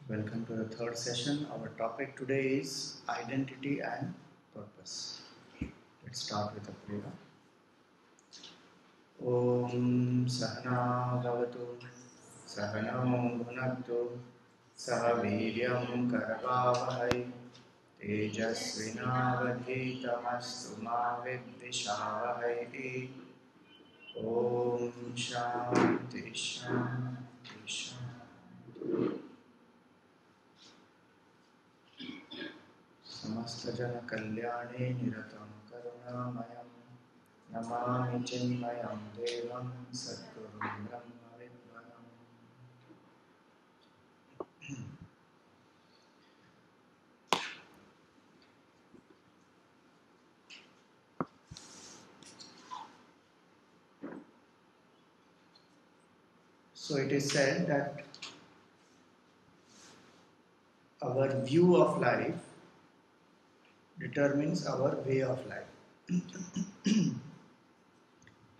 Welcome to the third session. Our topic today is identity and purpose. Let's start with a prayer. Om Sahana Bhavatu Sahanam Bhunaktu Sah Viryam Karavavahai Tejasvinavadhitamastu Ma Vidvishavahai. Om Shanti Shanti Shanti. समस्तजनकल्याणे निरतं करुणामयं Namami चिन्मयं देवं सद्गुरुं ब्रह्मविद्वरम्। So it is said that our view of life determines our way of life.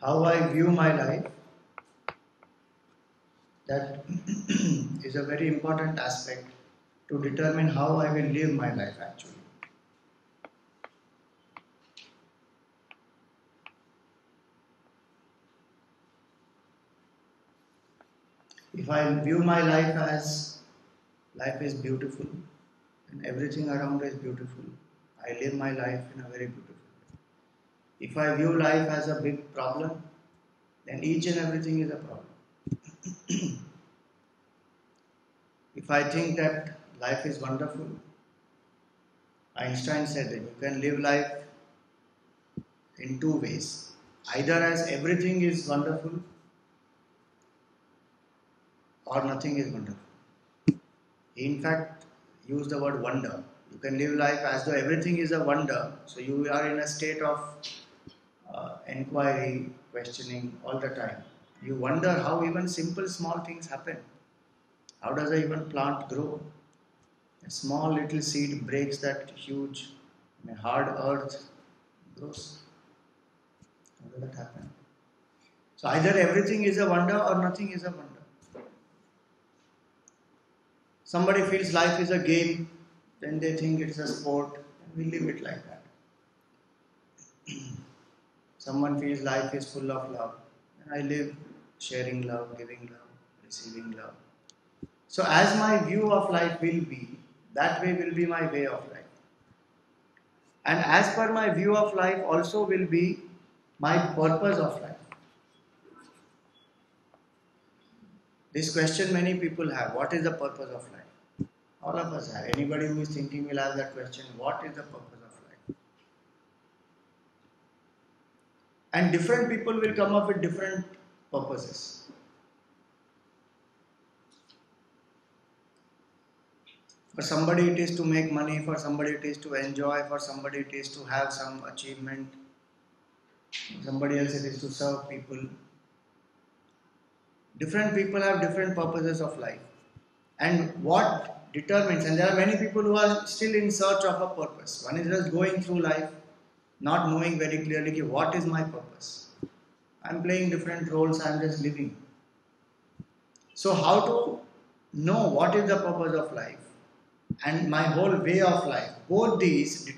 How I view my life, that is a very important aspect to determine how I will live my life actually. If I view my life as life is beautiful and everything around is beautiful, I live my life in a very beautiful way. If I view life as a big problem, then each and everything is a problem. If I think that life is wonderful, Einstein said that you can live life in two ways. Either as everything is wonderful or nothing is wonderful. He in fact used the word wonder. You can live life as though everything is a wonder. So you are in a state of inquiry, questioning all the time. You wonder how even simple small things happen. How does an even plant grow? A small little seed breaks that huge hard earth grows. How does that happen? So either everything is a wonder or nothing is a wonder. Somebody feels life is a game, then they think it's a sport, and we live it like that. Someone feels life is full of love, and I live sharing love, giving love, receiving love. So as my view of life will be, that way will be my way of life. And as per my view of life also will be my purpose of life. This question many people have, what is the purpose of life? All of us have. Anybody who is thinking will have that question, what is the purpose of life? And different people will come up with different purposes. For somebody it is to make money, for somebody it is to enjoy, for somebody it is to have some achievement, for somebody else it is to serve people. Different people have different purposes of life. And what determines, and there are many people who are still in search of a purpose. One is just going through life, not knowing very clearly what is my purpose. I am playing different roles, I am just living. So how to know what is the purpose of life and my whole way of life, both these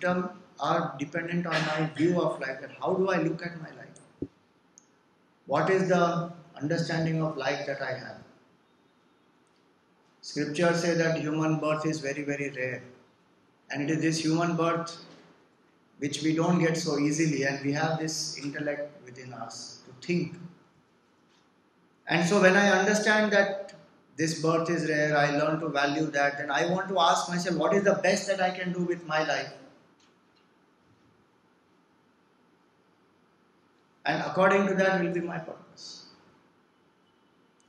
are dependent on my view of life, that how do I look at my life? What is the understanding of life that I have? Scripture says that human birth is very, very rare. And it is this human birth which we don't get so easily, and we have this intellect within us to think. And so when I understand that this birth is rare, I learn to value that, then I want to ask myself, what is the best that I can do with my life? And according to that will be my purpose.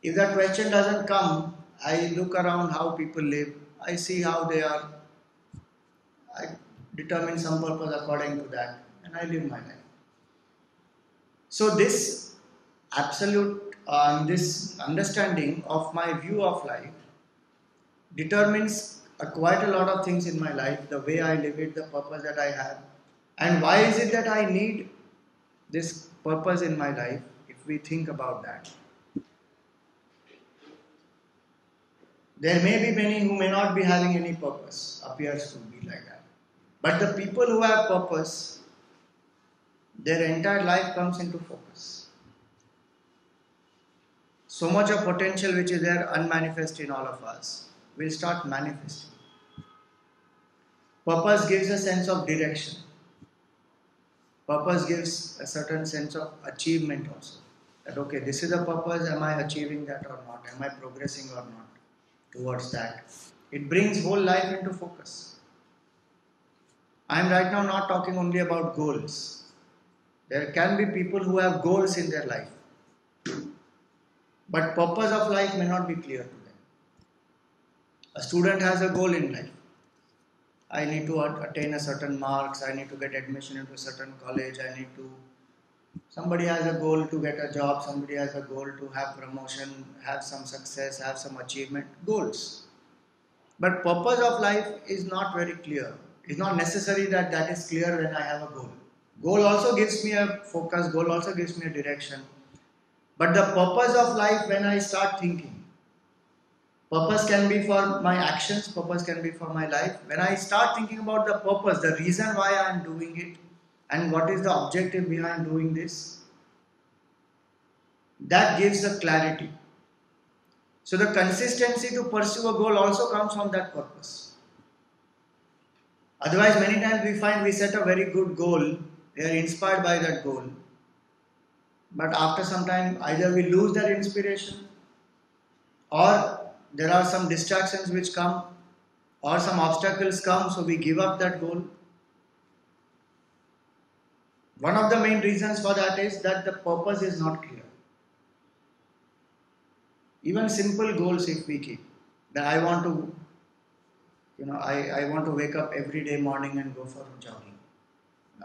If that question doesn't come, I look around how people live, I see how they are, I determine some purpose according to that, and I live my life. So this absolute, this understanding of my view of life determines quite a lot of things in my life, the way I live it, the purpose that I have. And why is it that I need this purpose in my life, if we think about that? There may be many who may not be having any purpose, appears to be like that. But the people who have purpose, their entire life comes into focus. So much of potential which is there unmanifest in all of us will start manifesting. Purpose gives a sense of direction. Purpose gives a certain sense of achievement also. That okay, this is the purpose, am I achieving that or not? Am I progressing or not towards that? It brings whole life into focus. I am right now not talking only about goals. There can be people who have goals in their life. But purpose of life may not be clear to them. A student has a goal in life. I need to attain a certain marks, I need to get admission into a certain college, somebody has a goal to get a job, somebody has a goal to have promotion, have some success, have some achievement, goals. But purpose of life is not very clear. It's not necessary that that is clear when I have a goal. Goal also gives me a focus, goal also gives me a direction. But the purpose of life, when I start thinking, purpose can be for my actions, purpose can be for my life. When I start thinking about the purpose, the reason why I am doing it, and what is the objective behind doing this, that gives a clarity. So the consistency to pursue a goal also comes from that purpose. Otherwise, many times we find we set a very good goal, we are inspired by that goal, but after some time either we lose that inspiration, or there are some distractions which come, or some obstacles come, so we give up that goal. One of the main reasons for that is that the purpose is not clear. Even simple goals if we keep, that I want to, I want to wake up every day morning and go for jogging.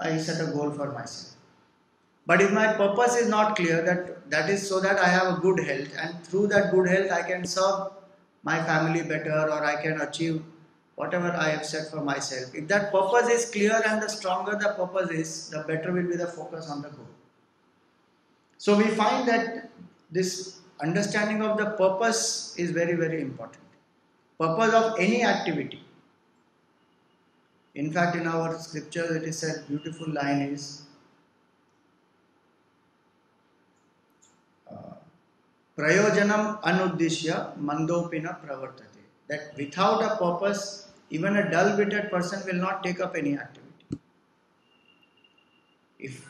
I set a goal for myself. But if my purpose is not clear, that is so that I have a good health, and through that good health I can serve my family better, or I can achieve whatever I have set for myself. If that purpose is clear, and the stronger the purpose is, the better will be the focus on the goal. So we find that this understanding of the purpose is very, very important. Purpose of any activity. In fact, in our scripture it is said, beautiful line is, Prayojanam anuddishya mandopina pravartate. That without a purpose, even a dull-witted person will not take up any activity. If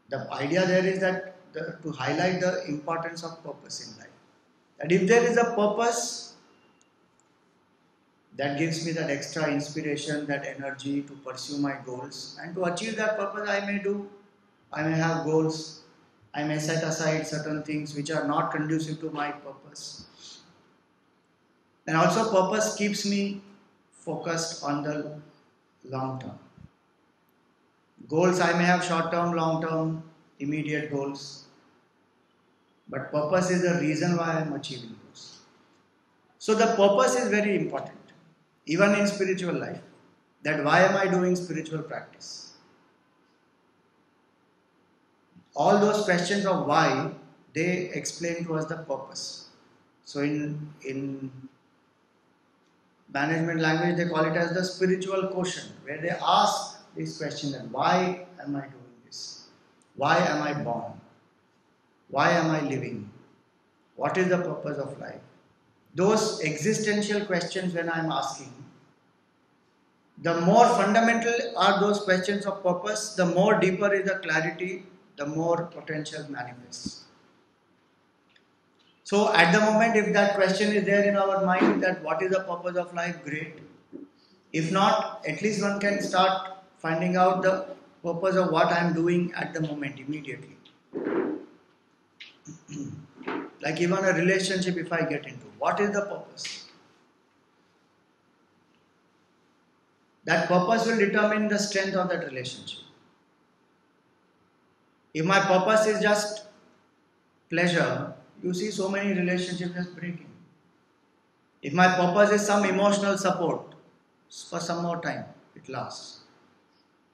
the idea there is that to highlight the importance of purpose in life. That if there is a purpose, that gives me that extra inspiration, that energy to pursue my goals. And to achieve that purpose, I may have goals. I may set aside certain things which are not conducive to my purpose. And also purpose keeps me focused on the long term. Goals, I may have short term, long term, immediate goals. But purpose is the reason why I am achieving those. So the purpose is very important, even in spiritual life. That why am I doing spiritual practice? All those questions of why, they explain to us the purpose. So in management language, they call it as the spiritual quotient, where they ask this question, that why am I doing this? Why am I born? Why am I living? What is the purpose of life? Those existential questions when I am asking, the more fundamental are those questions of purpose, the more deeper is the clarity, the more potential manifests. So at the moment, if that question is there in our mind, that what is the purpose of life, great. If not, at least one can start finding out the purpose of what I am doing at the moment, immediately. Like even a relationship, if I get into, what is the purpose? That purpose will determine the strength of that relationship. If my purpose is just pleasure, you see so many relationships just breaking. If my purpose is some emotional support, for some more time, it lasts.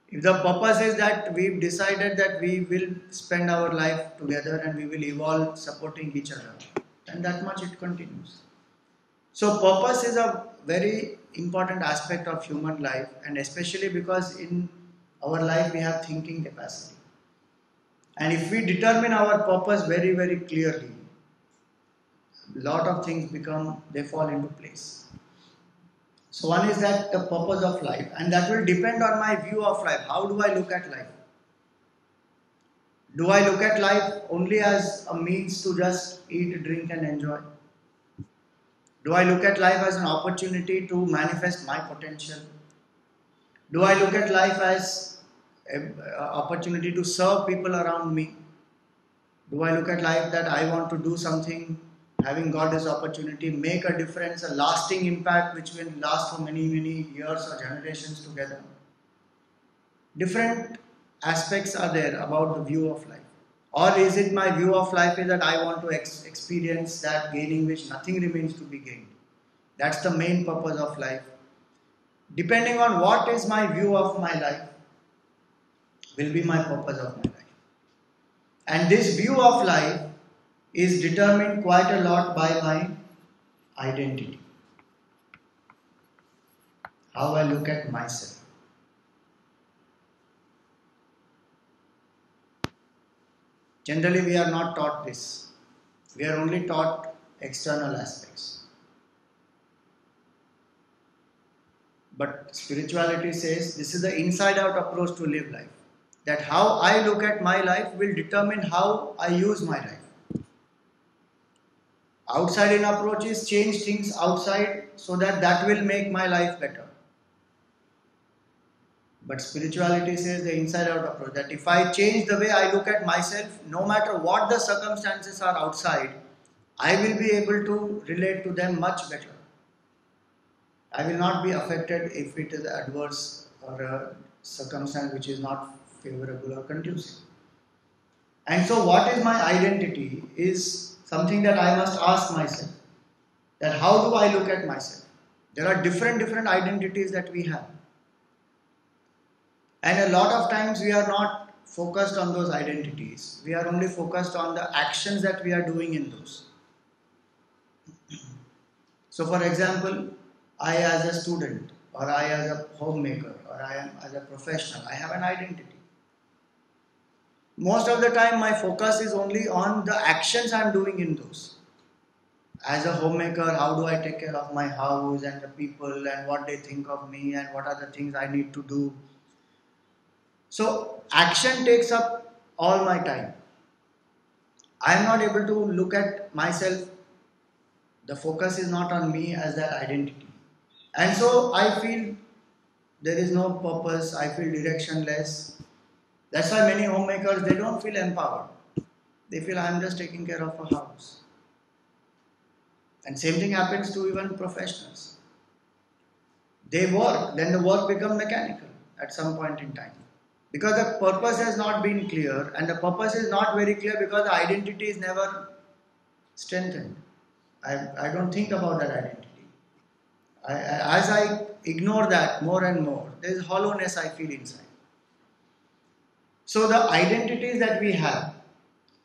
If the purpose is that we've decided that we will spend our life together and we will evolve supporting each other, then that much it continues. So purpose is a very important aspect of human life, and especially because in our life we have thinking capacity. And if we determine our purpose very, very clearly, lot of things they fall into place. So one is that the purpose of life, and that will depend on my view of life. How do I look at life? Do I look at life only as a means to just eat, drink and enjoy? Do I look at life as an opportunity to manifest my potential? Do I look at life as an opportunity to serve people around me? Do I look at life that I want to do something, having got this opportunity, make a difference, a lasting impact which will last for many, many years or generations together? Different aspects are there about the view of life. Or is it my view of life is that I want to experience that gaining which nothing remains to be gained? That's the main purpose of life. Depending on what is my view of my life, will be my purpose of my life. And this view of life is determined quite a lot by my identity. How I look at myself. Generally, we are not taught this. We are only taught external aspects. But spirituality says this is the inside out approach to live life. That how I look at my life will determine how I use my life. Outside in approach is change things outside so that will make my life better. But spirituality says the inside out approach, that if I change the way I look at myself, no matter what the circumstances are outside, I will be able to relate to them much better. I will not be affected if it is adverse or a circumstance which is not favorable or conducive. And so what is my identity is something that I must ask myself. That how do I look at myself? There are different identities that we have. And a lot of times we are not focused on those identities. We are only focused on the actions that we are doing in those. So for example, I as a student, or I as a homemaker, or I am as a professional, I have an identity. Most of the time my focus is only on the actions I am doing in those. As a homemaker, how do I take care of my house and the people and what they think of me and what are the things I need to do. So action takes up all my time. I am not able to look at myself. The focus is not on me as that identity. And so I feel there is no purpose, I feel directionless. That's why many homemakers, they don't feel empowered. They feel I am just taking care of a house. And same thing happens to even professionals. They work, then the work becomes mechanical at some point in time. Because the purpose has not been clear, and the purpose is not very clear because the identity is never strengthened. I don't think about that identity. As I ignore that more and more, there is hollowness I feel inside. So the identities that we have,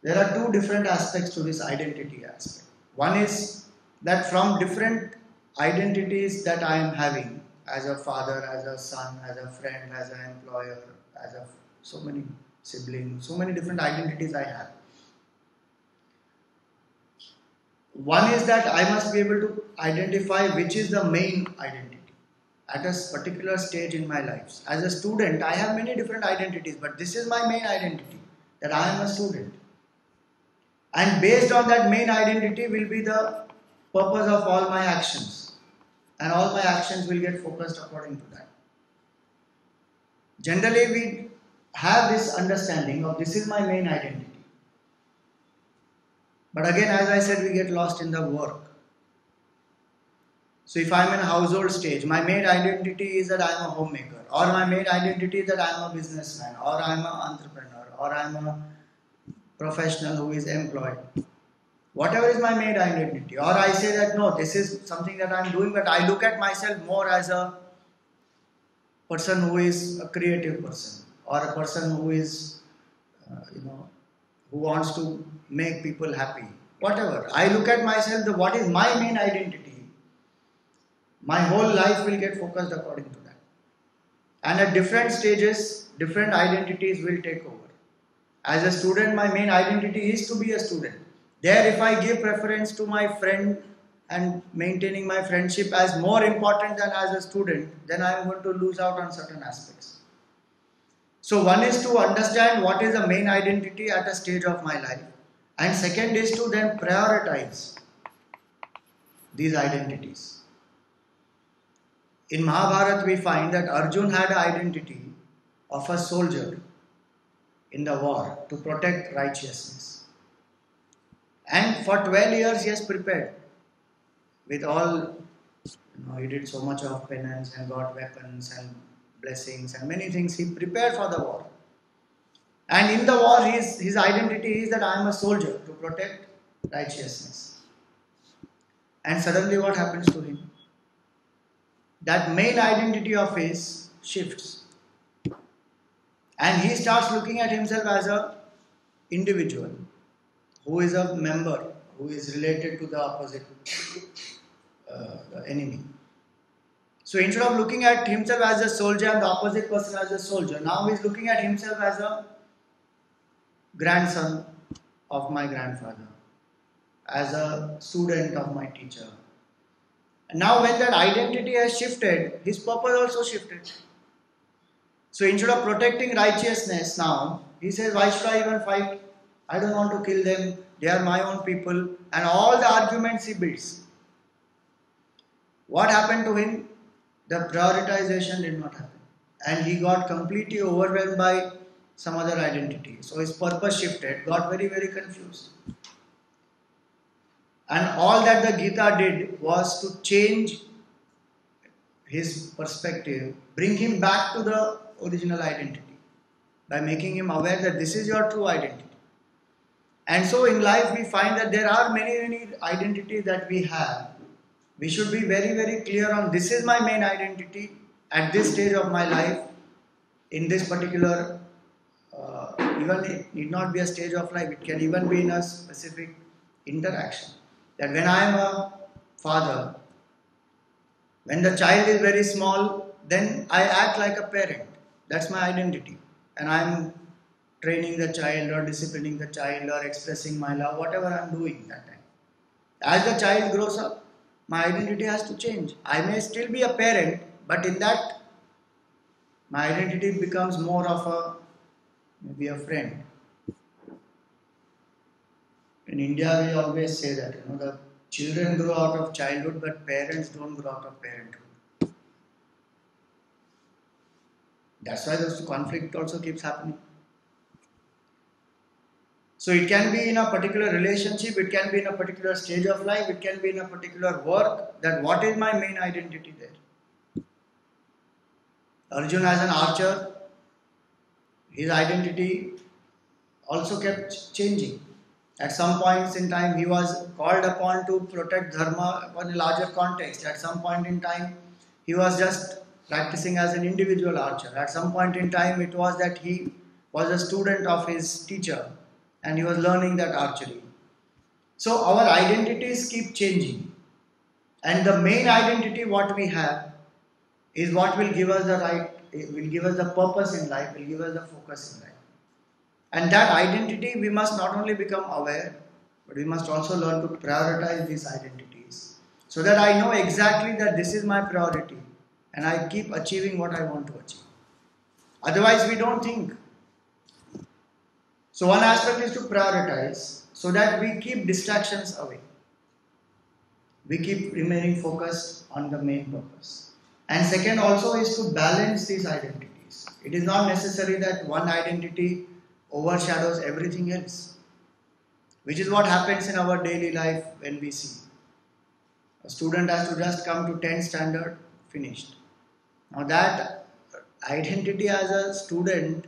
there are two different aspects to this identity aspect. One is that from different identities that I am having, as a father, as a son, as a friend, as an employer, as a so many siblings, so many different identities I have. One is that I must be able to identify which is the main identity at a particular stage in my life. As a student, I have many different identities, but this is my main identity, that I am a student. And based on that main identity will be the purpose of all my actions. And all my actions will get focused according to that. Generally, we have this understanding of this is my main identity. But again, as I said, we get lost in the work. So if I am in a household stage, my main identity is that I am a homemaker, or my main identity is that I am a businessman, or I am an entrepreneur, or I am a professional who is employed. Whatever is my main identity, or I say that no, this is something that I am doing, but I look at myself more as a person who is a creative person, or a person who is, who wants to make people happy. Whatever. I look at myself, what is my main identity? my whole life will get focused according to that. And at different stages, different identities will take over. As a student, my main identity is to be a student. There, if I give preference to my friend and maintaining my friendship as more important than as a student, then I am going to lose out on certain aspects. So one is to understand what is the main identity at a stage of my life. And second is to then prioritize these identities. In Mahabharata, we find that Arjun had an identity of a soldier in the war to protect righteousness. And for 12 years he has prepared with all, he did so much of penance and got weapons and blessings and many things. He prepared for the war. And in the war, his identity is that I am a soldier to protect righteousness. And suddenly what happens to him? That main identity of his shifts. And he starts looking at himself as an individual who is a member, who is related to the opposite the enemy. So instead of looking at himself as a soldier and the opposite person as a soldier, now he is looking at himself as a grandson of my grandfather, as a student of my teacher. And now when that identity has shifted, his purpose also shifted. So instead of protecting righteousness now, he says, why should I even fight? I don't want to kill them. They are my own people. And all the arguments he builds. What happened to him? The prioritization did not happen. And he got completely overwhelmed by some other identity. So his purpose shifted, got very, very confused. And all that the Gita did was to change his perspective, bring him back to the original identity by making him aware that this is your true identity. And so in life we find that there are many, many identities that we have. We should be very, very clear on this is my main identity at this stage of my life, in this particular, even it need not be a stage of life, it can even be in a specific interaction. That when I am a father, when the child is very small, then I act like a parent. That's my identity. And I am training the child or disciplining the child or expressing my love, whatever I am doing that time. As the child grows up, my identity has to change. I may still be a parent, but in that, my identity becomes more of maybe a friend. In India, we always say that, the children grow out of childhood, but parents don't grow out of parenthood. That's why this conflict also keeps happening. So it can be in a particular relationship, it can be in a particular stage of life, it can be in a particular work, that what is my main identity there. Arjun as an archer, his identity also kept changing. At some points in time, he was called upon to protect dharma in a larger context. At some point in time, he was just practicing as an individual archer. At some point in time, it was that he was a student of his teacher and he was learning that archery. So our identities keep changing. And the main identity what we have is what will give us will give us the purpose in life, will give us the focus in life. And that identity, we must not only become aware, but we must also learn to prioritize these identities. So that I know exactly that this is my priority and I keep achieving what I want to achieve. Otherwise, we don't think. So one aspect is to prioritize so that we keep distractions away. We keep remaining focused on the main purpose. And second also is to balance these identities. It is not necessary that one identity overshadows everything else, which is what happens in our daily life when we see. A student has to just come to 10th standard, finished. Now that identity as a student,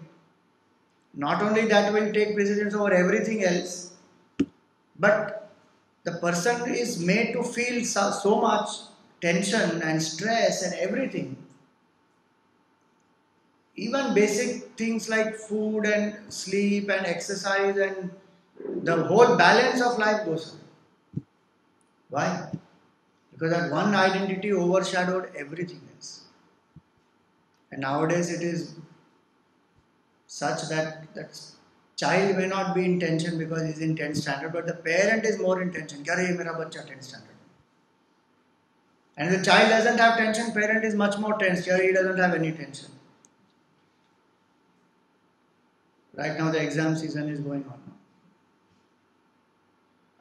not only that will take precedence over everything else, but the person is made to feel so much tension and stress and everything. Even basic things like food and sleep and exercise and the whole balance of life goes away. Why? because that one identity overshadowed everything else. And nowadays it is such that child may not be in tension because he's in 10th standard, but the parent is more in tension. Kya re, ye mera bachcha 10th standard. And if the child doesn't have tension, parent is much more tense. Here he doesn't have any tension. Right now the exam season is going on.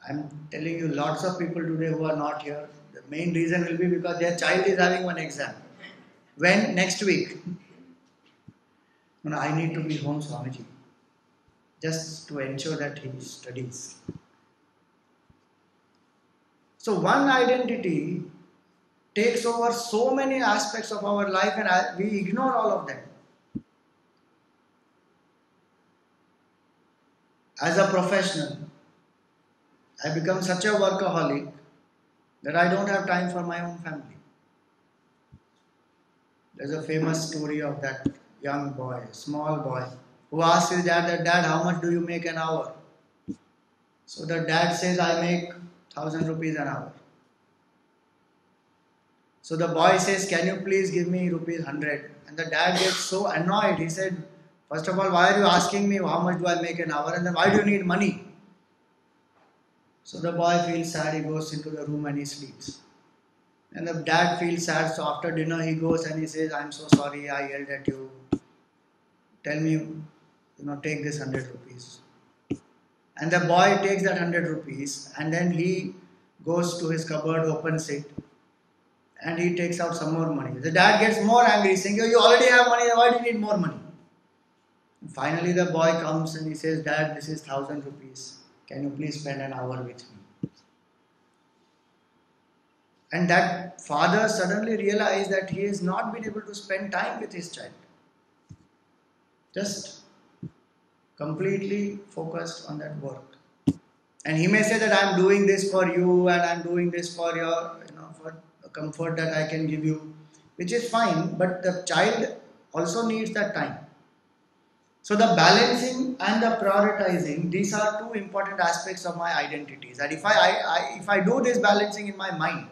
I'm telling you, lots of people today who are not here, the main reason will be because their child is having one exam. When? Next week. No, I need to be home, Swamiji, just to ensure that he studies. So one identity takes over so many aspects of our life, and we ignore all of them. As a professional, I become such a workaholic that I don't have time for my own family. There's a famous story of that young boy, small boy, who asked his dad, "Dad, how much do you make an hour?" So the dad says, "I make 1,000 rupees an hour." So the boy says, "Can you please give me rupees 100?" And the dad gets so annoyed. He said, "First of all, why are you asking me how much do I make an hour? And then why do you need money?" So the boy feels sad. He goes into the room and he sleeps. And the dad feels sad. So after dinner he goes and he says, "I'm so sorry, I yelled at you. Tell me, take this 100 rupees." And the boy takes that 100 rupees and then he goes to his cupboard, opens it, and he takes out some more money. The dad gets more angry, saying, "You already have money, why do you need more money?" And finally the boy comes and he says, "Dad, this is 1,000 rupees. Can you please spend an hour with me?" And that father suddenly realized that he has not been able to spend time with his child. Just completely focused on that work. And he may say that I'm doing this for you and I'm doing this for your, for the comfort that I can give you, which is fine, but the child also needs that time. So the balancing and the prioritizing, these are two important aspects of my identities. And if I do this balancing in my mind,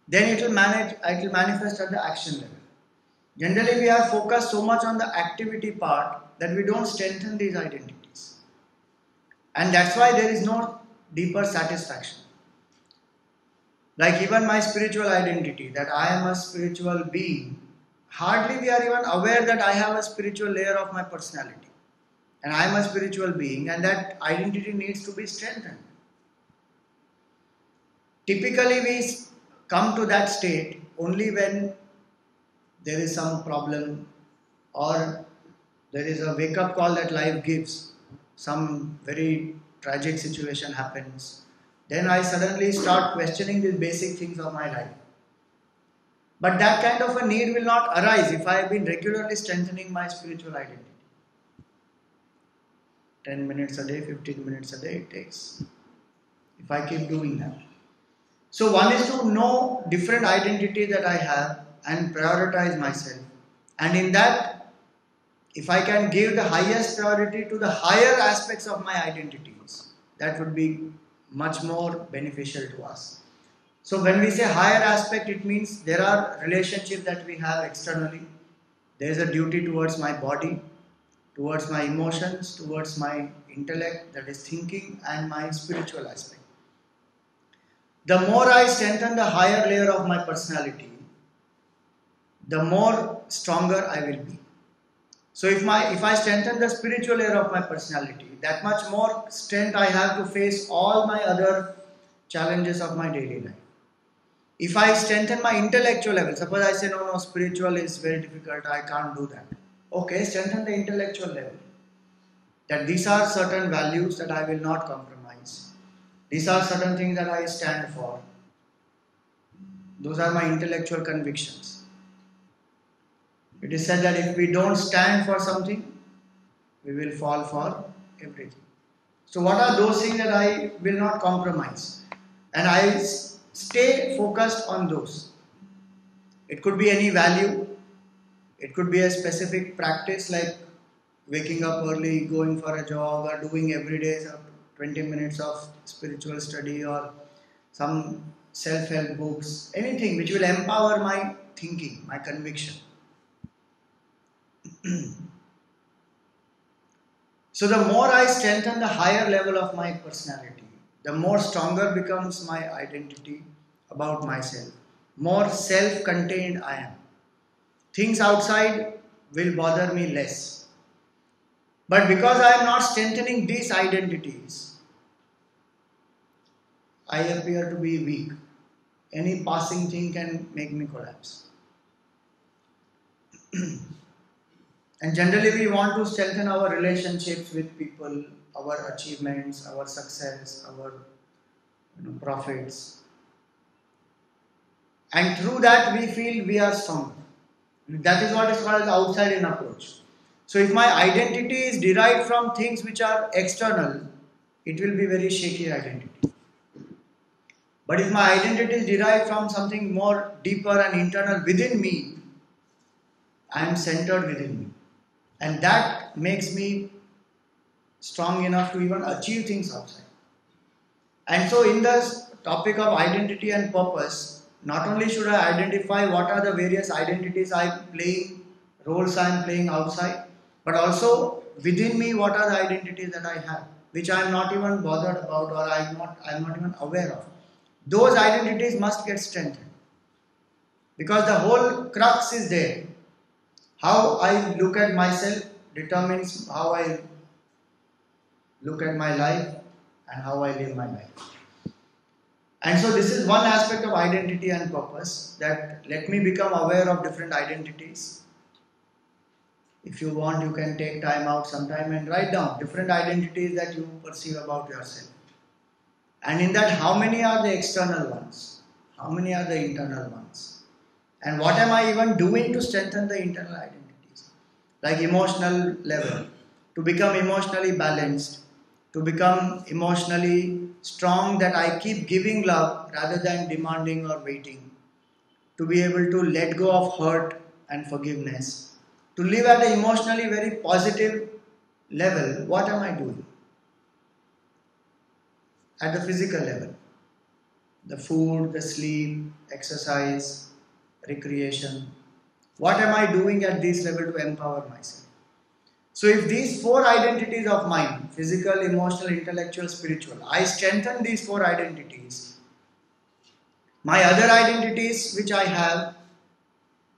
then it will manifest at the action level. Generally, we are focused so much on the activity part that we don't strengthen these identities. And that's why there is no deeper satisfaction. Like even my spiritual identity, that I am a spiritual being, hardly we are even aware that I have a spiritual layer of my personality. And I am a spiritual being, and that identity needs to be strengthened. Typically, we come to that state only when there is some problem or there is a wake-up call that life gives. Some very tragic situation happens. Then I suddenly start questioning these basic things of my life. But that kind of a need will not arise if I have been regularly strengthening my spiritual identity. 10 minutes a day, 15 minutes a day it takes. If I keep doing that. So one is to know different identity that I have and prioritize myself. And in that, if I can give the highest priority to the higher aspects of my identities, that would be much more beneficial to us. So when we say higher aspect, it means there are relationships that we have externally. There is a duty towards my body, towards my emotions, towards my intellect, that is thinking, and my spiritual aspect. The more I strengthen the higher layer of my personality, the more stronger I will be. So if I strengthen the spiritual layer of my personality, that much more strength I have to face all my other challenges of my daily life. If I strengthen my intellectual level, suppose I say no, spiritual is very difficult, I can't do that. Okay, strengthen the intellectual level. That these are certain values that I will not compromise. These are certain things that I stand for. Those are my intellectual convictions. It is said that if we don't stand for something, we will fall for everything. So what are those things that I will not compromise? And I stay focused on those. It could be any value. It could be a specific practice like waking up early, going for a jog, or doing every day 20 minutes of spiritual study, or some self-help books, anything which will empower my thinking, my conviction. So the more I strengthen the higher level of my personality, the more stronger becomes my identity about myself. More self-contained I am. Things outside will bother me less. But because I am not strengthening these identities, I appear to be weak. Any passing thing can make me collapse. And generally we want to strengthen our relationships with people, our achievements, our success, our profits. And through that we feel we are strong. That is what is called as outside-in approach. So if my identity is derived from things which are external, it will be very shaky identity. But if my identity is derived from something more deeper and internal within me, I am centered within me. And that makes me strong enough to even achieve things outside. And so in this topic of identity and purpose, not only should I identify what are the various identities I am playing, roles I am playing outside, but also within me what are the identities that I have, which I am not even bothered about or I am not even aware of. Those identities must get strengthened. Because the whole crux is there. How I look at myself determines how I look at my life and how I live my life. And so this is one aspect of identity and purpose, that let me become aware of different identities. If you want, you can take time out sometime and write down different identities that you perceive about yourself. And in that, how many are the external ones? How many are the internal ones? And what am I even doing to strengthen the internal identities? Like emotional level, to become emotionally balanced, to become emotionally strong, that I keep giving love rather than demanding or waiting, to be able to let go of hurt and forgiveness, to live at an emotionally very positive level. What am I doing? At the physical level, the food, the sleep, exercise, recreation. What am I doing at this level to empower myself? So if these four identities of mine, physical, emotional, intellectual, spiritual, I strengthen these four identities, my other identities which I have,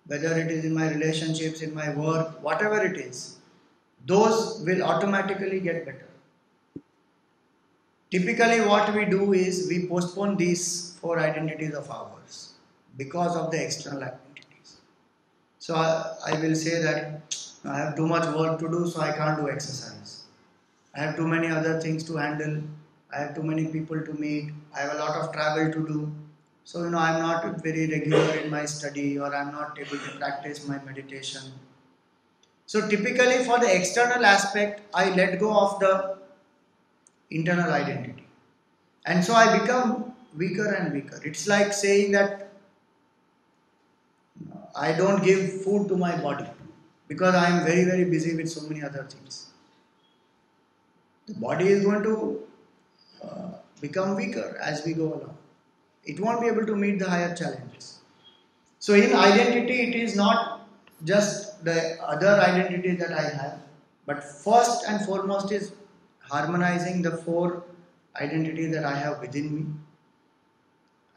whether it is in my relationships, in my work, whatever it is, those will automatically get better. Typically what we do is we postpone these four identities of ours because of the external activities. So I will say that I have too much work to do, so I can't do exercise. I have too many other things to handle. I have too many people to meet. I have a lot of travel to do. So, I'm not very regular in my study, or I'm not able to practice my meditation. So, typically for the external aspect, I let go of the internal identity. And so I become weaker and weaker. It's like saying that I don't give food to my body because I am very, very busy with so many other things. The body is going to become weaker as we go along. It won't be able to meet the higher challenges. So in identity, it is not just the other identity that I have, but first and foremost is harmonizing the four identities that I have within me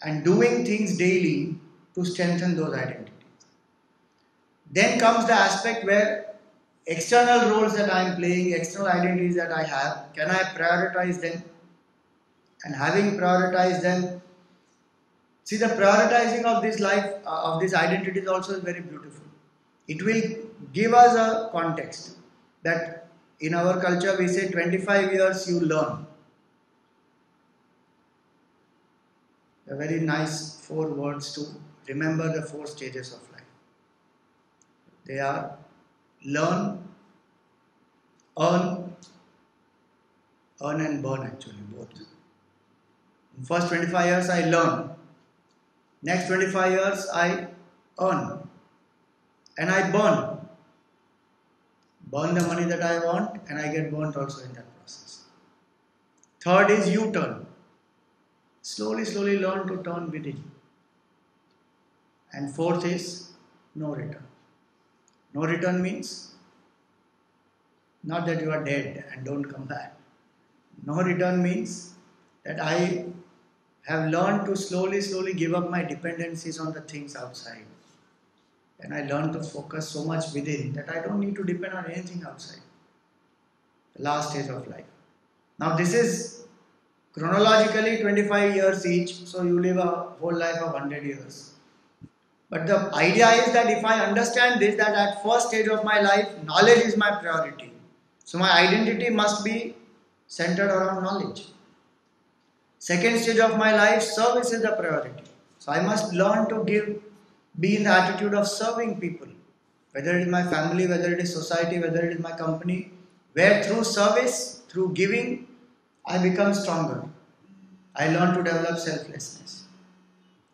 and doing things daily to strengthen those identities. Then comes the aspect where external roles that I am playing, external identities that I have, can I prioritize them? And having prioritized them, see, the prioritizing of this life, of this identity is also very beautiful. It will give us a context that in our culture we say 25 years you learn. A very nice 4 words to remember the 4 stages of life. They are learn, earn and burn, actually, both. In first 25 years I learn. Next 25 years I earn. And I burn. Burn the money that I want, and I get burnt also in that process. Third is U-turn. Slowly, slowly learn to turn within. And fourth is no return. No return means not that you are dead and don't come back. No return means that I have learned to slowly, slowly give up my dependencies on the things outside. And I learn to focus so much within that I don't need to depend on anything outside. The last stage of life. Now this is chronologically 25 years each, so you live a whole life of 100 years. But the idea is that if I understand this, that at first stage of my life, knowledge is my priority. So my identity must be centered around knowledge. Second stage of my life, service is the priority. So I must learn to be in the attitude of serving people. Whether it is my family, whether it is society, whether it is my company, where through service, through giving, I become stronger. I learn to develop selflessness.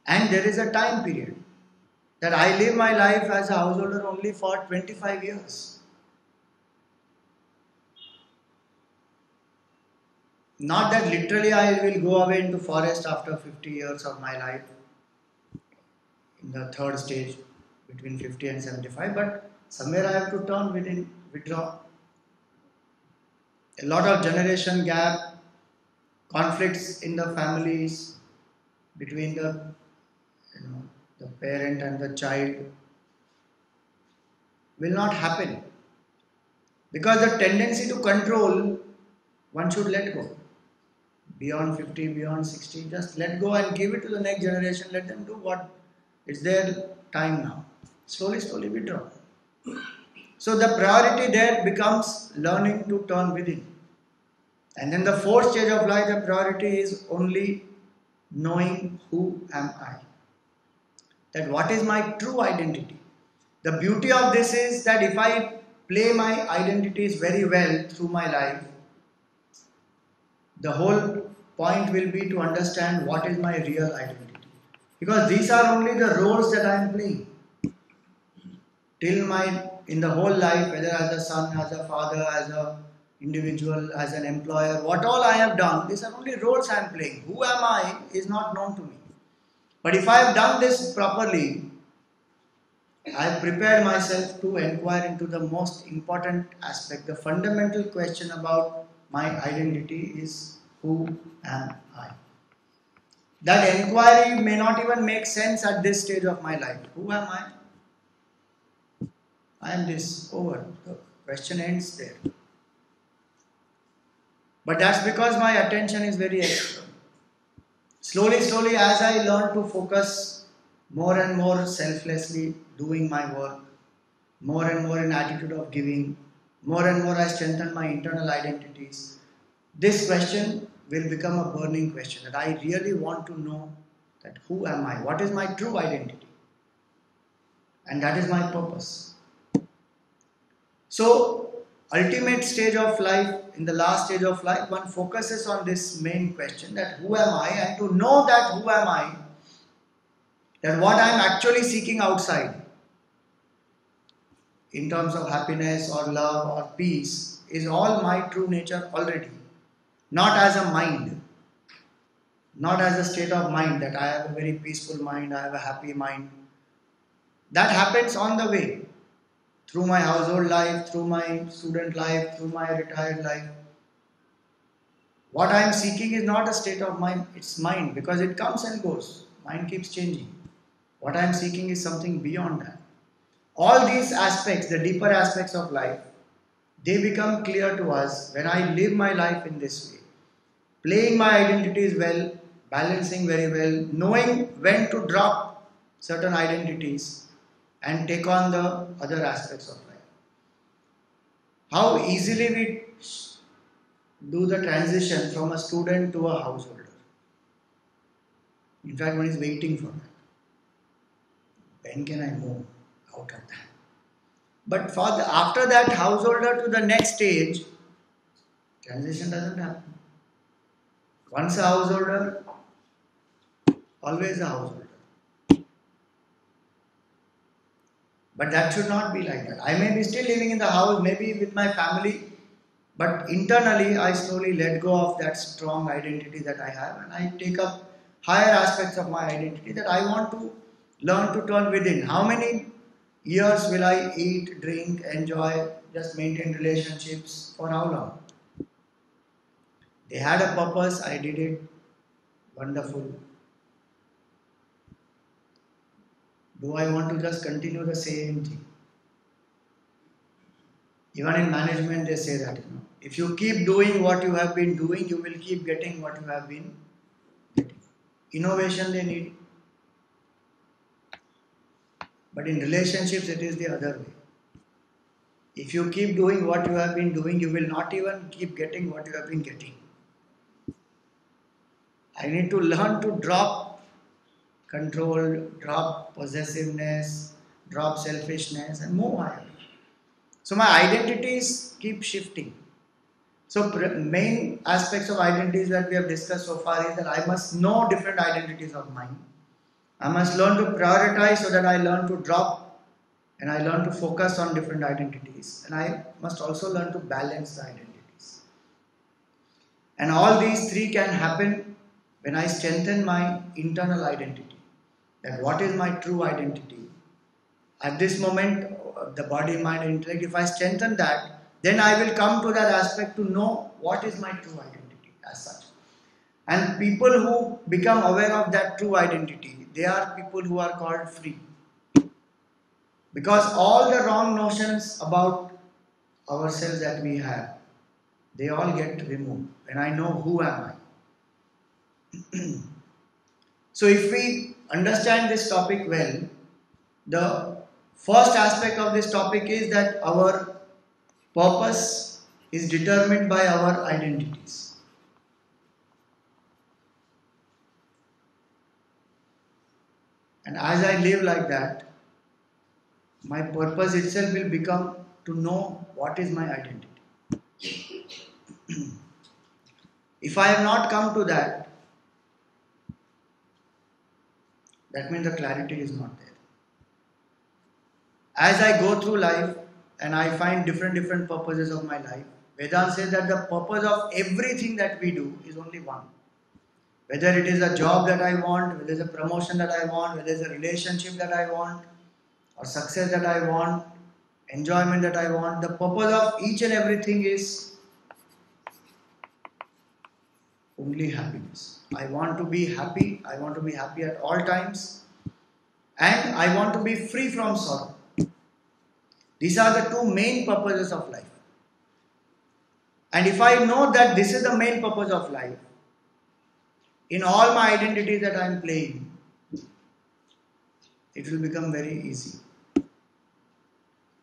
And there is a time period that I live my life as a householder only for 25 years. Not that literally I will go away into forest after 50 years of my life, in the third stage between 50 and 75, but somewhere I have to turn within, withdraw. A lot of generation gap, conflicts in the families between the parent and the child will not happen, because the tendency to control, one should let go. Beyond 50, beyond 60, just let go and give it to the next generation. Let them do what it's their time now. Slowly, slowly withdraw. So the priority there becomes learning to turn within. And then the fourth stage of life, the priority is only knowing who am I. That what is my true identity. The beauty of this is that if I play my identities very well through my life, the whole point will be to understand what is my real identity. Because these are only the roles that I am playing. In the whole life, whether as a son, as a father, as an individual, as an employer, what all I have done, these are only roles I am playing. Who am I is not known to me. But if I have done this properly, I have prepared myself to inquire into the most important aspect. The fundamental question about my identity is, who am I? That inquiry may not even make sense at this stage of my life. Who am I? I am this. Over. The question ends there. But that's because my attention is very external. Slowly, slowly, as I learn to focus more and more selflessly, doing my work, more and more in attitude of giving, more and more I strengthen my internal identities, this question will become a burning question, that I really want to know that who am I? What is my true identity? And that is my purpose. So, ultimate stage of life, in the last stage of life, one focuses on this main question, that who am I? And to know that who am I, that what I am actually seeking outside, in terms of happiness or love or peace, is all my true nature already. Not as a mind, not as a state of mind that I have a very peaceful mind, I have a happy mind. That happens on the way, through my household life, through my student life, through my retired life. What I am seeking is not a state of mind, it's mind, because it comes and goes. Mind keeps changing. What I am seeking is something beyond that. All these aspects, the deeper aspects of life, they become clear to us when I live my life in this way. Playing my identities well, balancing very well, knowing when to drop certain identities and take on the other aspects of life. How easily we do the transition from a student to a householder. In fact, one is waiting for that. When can I move out of that? But after that householder to the next stage, transition doesn't happen. Once a householder, always a householder. But that should not be like that. I may be still living in the house, maybe with my family, but internally I slowly let go of that strong identity that I have, and I take up higher aspects of my identity that I want to learn to turn within. How many years will I eat, drink, enjoy, just maintain relationships? For how long? They had a purpose, I did it. Wonderful. Do I want to just continue the same thing? Even in management, they say that, if you keep doing what you have been doing, you will keep getting what you have been getting. Innovation they need. But in relationships, it is the other way. If you keep doing what you have been doing, you will not even keep getting what you have been getting. I need to learn to drop control, drop possessiveness, drop selfishness, and move higher. So my identities keep shifting. So main aspects of identities that we have discussed so far is that I must know different identities of mine. I must learn to prioritize so that I learn to drop and I learn to focus on different identities. And I must also learn to balance the identities. And all these three can happen when I strengthen my internal identity. That what is my true identity? At this moment, the body, mind, and intellect, if I strengthen that, then I will come to that aspect to know what is my true identity as such. And people who become aware of that true identity, they are people who are called free. Because all the wrong notions about ourselves that we have, they all get removed. When I know who am I. So if we understand this topic well, the first aspect of this topic is that our purpose is determined by our identities. And as I live like that, my purpose itself will become to know what is my identity. If I have not come to that, that means the clarity is not there. As I go through life and I find different purposes of my life, Vedanta says that the purpose of everything that we do is only one. Whether it is a job that I want, whether it is a promotion that I want, whether it is a relationship that I want, or success that I want, enjoyment that I want, the purpose of each and everything is only happiness. I want to be happy. I want to be happy at all times. And I want to be free from sorrow. These are the two main purposes of life. And if I know that this is the main purpose of life, in all my identities that I am playing, it will become very easy.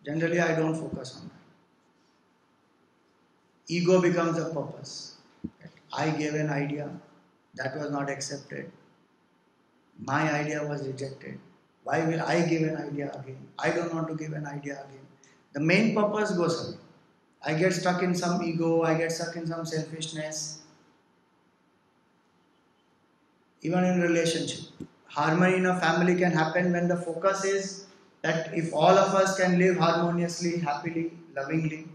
Generally, I don't focus on that. Ego becomes the purpose. I gave an idea that was not accepted. My idea was rejected. Why will I give an idea again? I don't want to give an idea again. The main purpose goes away. I get stuck in some ego, I get stuck in some selfishness. Even in relationship. Harmony in a family can happen when the focus is that if all of us can live harmoniously, happily, lovingly,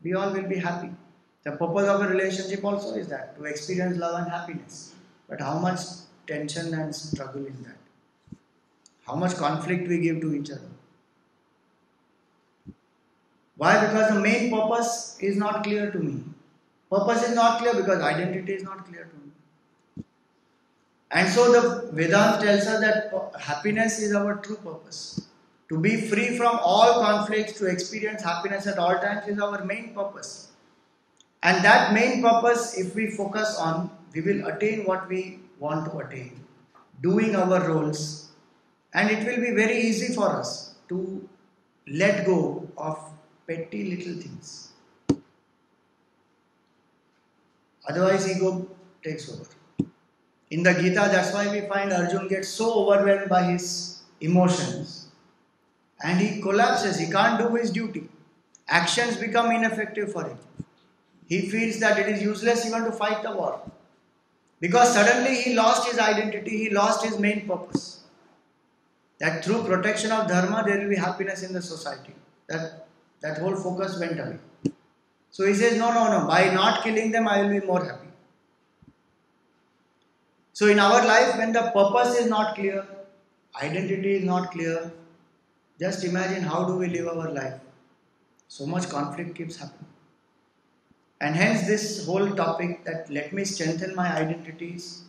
we all will be happy. The purpose of a relationship also is that, to experience love and happiness. But how much tension and struggle in that? How much conflict we give to each other? Why? Because the main purpose is not clear to me. Purpose is not clear because identity is not clear to me. And so the Vedanta tells us that happiness is our true purpose. To be free from all conflicts, to experience happiness at all times is our main purpose. And that main purpose, if we focus on, we will attain what we want to attain, doing our roles, and it will be very easy for us to let go of petty little things. Otherwise, ego takes over. In the Gita, that's why we find Arjun gets so overwhelmed by his emotions and he collapses. He can't do his duty. Actions become ineffective for him. He feels that it is useless even to fight the war. Because suddenly he lost his identity, he lost his main purpose. That through protection of dharma there will be happiness in the society. That whole focus went away. So he says, no, by not killing them I will be more happy. So in our life, when the purpose is not clear, identity is not clear, just imagine how do we live our life. So much conflict keeps happening. And hence this whole topic that let me strengthen my identities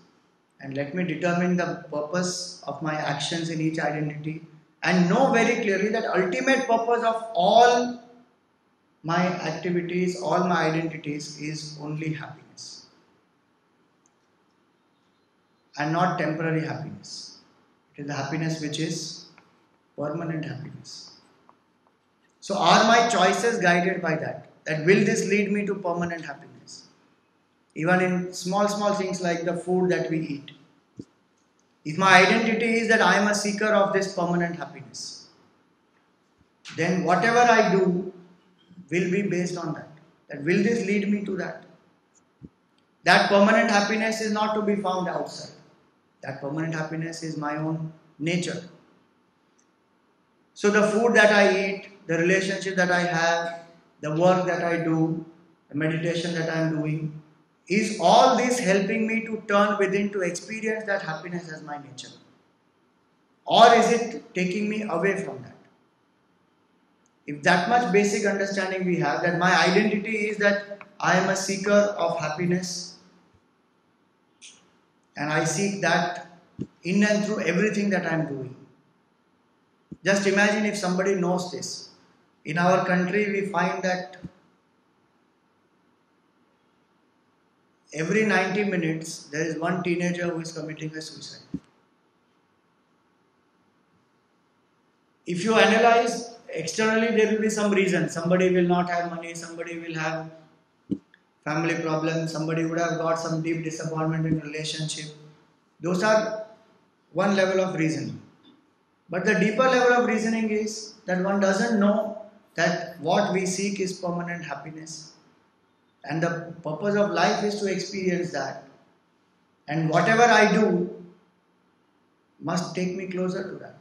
and let me determine the purpose of my actions in each identity and know very clearly that ultimate purpose of all my activities, all my identities is only happiness and not temporary happiness. It is the happiness which is permanent happiness. So are my choices guided by that? That will this lead me to permanent happiness? Even in small things like the food that we eat. If my identity is that I am a seeker of this permanent happiness, then whatever I do will be based on that. That will this lead me to that? That permanent happiness is not to be found outside. That permanent happiness is my own nature. So the food that I eat, the relationship that I have, the work that I do, the meditation that I am doing, is all this helping me to turn within to experience that happiness as my nature? Or is it taking me away from that? If that much basic understanding we have, that my identity is that I am a seeker of happiness and I seek that in and through everything that I am doing. Just imagine if somebody knows this. In our country, we find that every 90 minutes, there is one teenager who is committing a suicide. If you analyze externally, there will be some reason. Somebody will not have money, somebody will have family problems, somebody would have got some deep disappointment in relationship. Those are one level of reasoning. But the deeper level of reasoning is that one doesn't know that what we seek is permanent happiness. And the purpose of life is to experience that. And whatever I do must take me closer to that.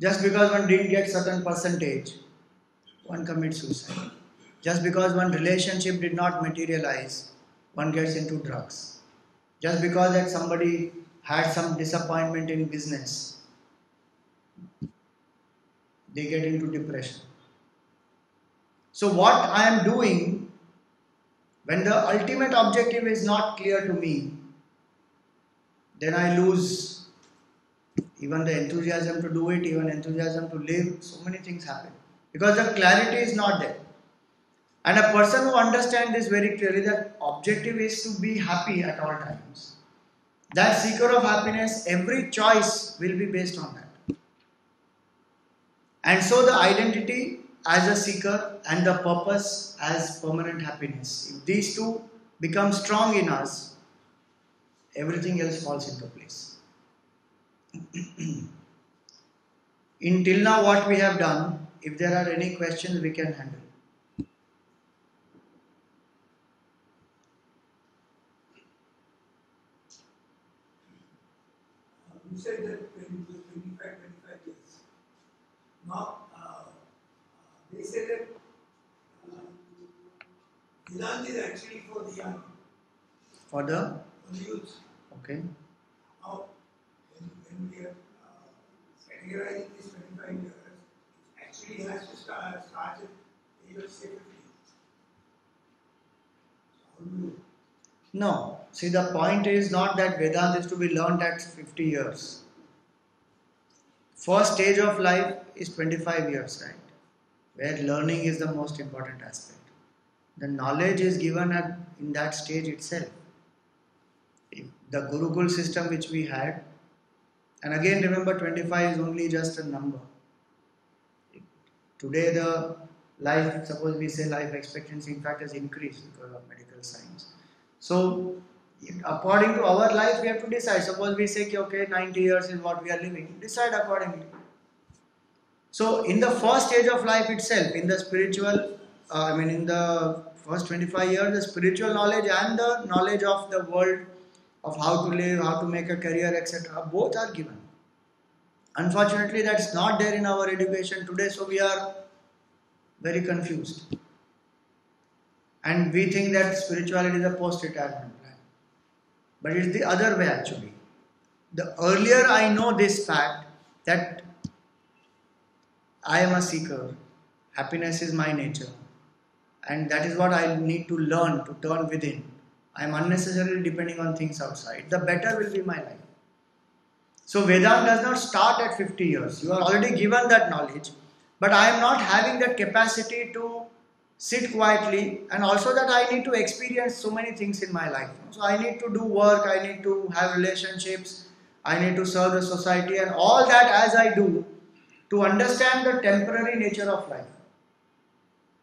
Just because one didn't get certain percentage, one commits suicide. Just because one relationship did not materialize, one gets into drugs. Just because that somebody had some disappointment in business, they get into depression. So what I am doing, when the ultimate objective is not clear to me, then I lose even the enthusiasm to do it, even enthusiasm to live. So many things happen because the clarity is not there. And a person who understands this very clearly, that objective is to be happy at all times. That seeker of happiness, every choice will be based on that. And so the identity as a seeker and the purpose as permanent happiness, if these two become strong in us, everything else falls into place. Until now what we have done, if there are any questions we can handle. You said that when it was 25 years. Now, they say that Vedanta is actually for the young. For the youth. Okay. Now, when we are categorizing these 25 years, it actually has to start at the age of 70. So how do you? No. See, the point is not that Vedanta is to be learnt at 50 years. First stage of life is 25 years, right? Where learning is the most important aspect. The knowledge is given in that stage itself. The Gurukul system which we had, and again remember 25 is only just a number. Today the life, suppose we say life expectancy in fact has increased because of medical science. So according to our life we have to decide. Suppose we say okay 90 years is what we are living, decide accordingly. So in the first stage of life itself, in the spiritual, in the first 25 years, the spiritual knowledge and the knowledge of the world, of how to live, how to make a career, etc., both are given. Unfortunately, that's not there in our education today, so we are very confused. And we think that spirituality is a post-retirement plan. But it's the other way actually. The earlier I know this fact that I am a seeker, happiness is my nature, and that is what I need to learn to turn within. I am unnecessarily depending on things outside. The better will be my life. So Vedanta does not start at 50 years. You are already given that knowledge, but I am not having that capacity to sit quietly, and also that I need to experience so many things in my life. So I need to do work, I need to have relationships, I need to serve the society, and all that as I do to understand the temporary nature of life.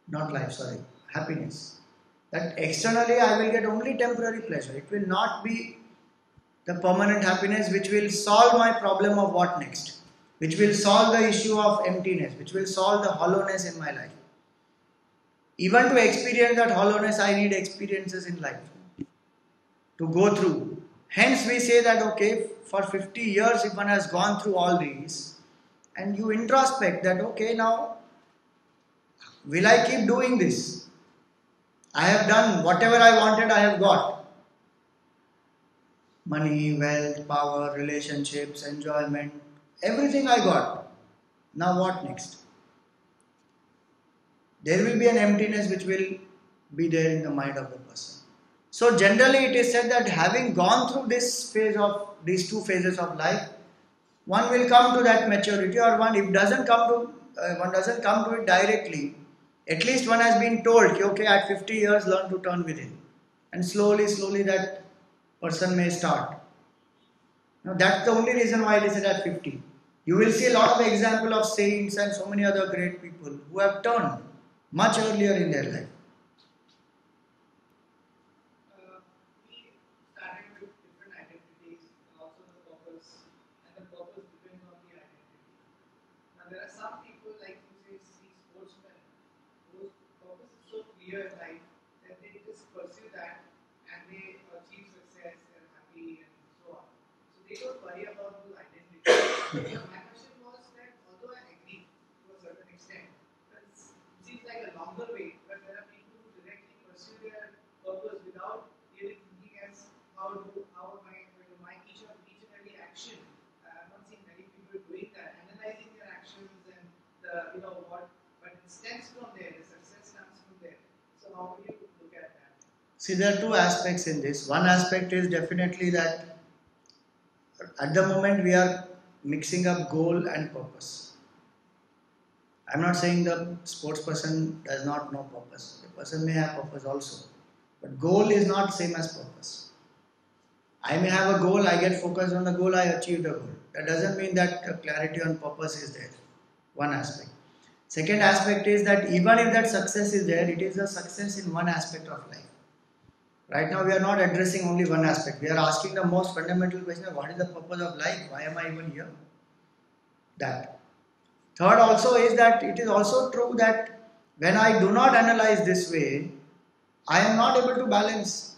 Not life, sorry, happiness. That externally I will get only temporary pleasure. It will not be the permanent happiness which will solve my problem of what next, which will solve the issue of emptiness, which will solve the hollowness in my life. Even to experience that hollowness, I need experiences in life to go through. Hence we say that okay, for 50 years if one has gone through all these, and you introspect that okay, now will I keep doing this? I have done whatever I wanted, I have got. Money, wealth, power, relationships, enjoyment, everything I got. Now what next? There will be an emptiness which will be there in the mind of the person. So generally it is said that having gone through this phase of these two phases of life, one will come to that maturity, or one if doesn't come to one doesn't come to it directly. At least one has been told, okay, at 50 years learn to turn within, and slowly that person may start. Now that's the only reason why it is at 50. You will see a lot of example of saints and so many other great people who have turned much earlier in their life. We started with different identities and also the purpose, and the purpose depends on the identity. Now there are some people like you say, see sportsmen, whose purpose is so clear in life that they just pursue that and they achieve success, they're happy and so on. So they don't worry about the identity. So my question was that although I agree to a certain extent, but it seems like a longer way, but there are people who directly pursue their purpose without really thinking as how am I going to my each and every action. I've not seen many people doing that, analyzing their actions and the what, but it stems from there. The success comes from there. So how would you look at that? See, there are two aspects in this. One aspect is definitely that at the moment we are mixing up goal and purpose. I'm not saying the sports person does not know purpose. The person may have purpose also. But goal is not same as purpose. I may have a goal, I get focused on the goal, I achieve the goal. That doesn't mean that clarity on purpose is there. One aspect. Second aspect is that even if that success is there, it is a success in one aspect of life. Right now we are not addressing only one aspect. We are asking the most fundamental question, what is the purpose of life? Why am I even here? That. Third also is that it is also true that when I do not analyze this way, I am not able to balance.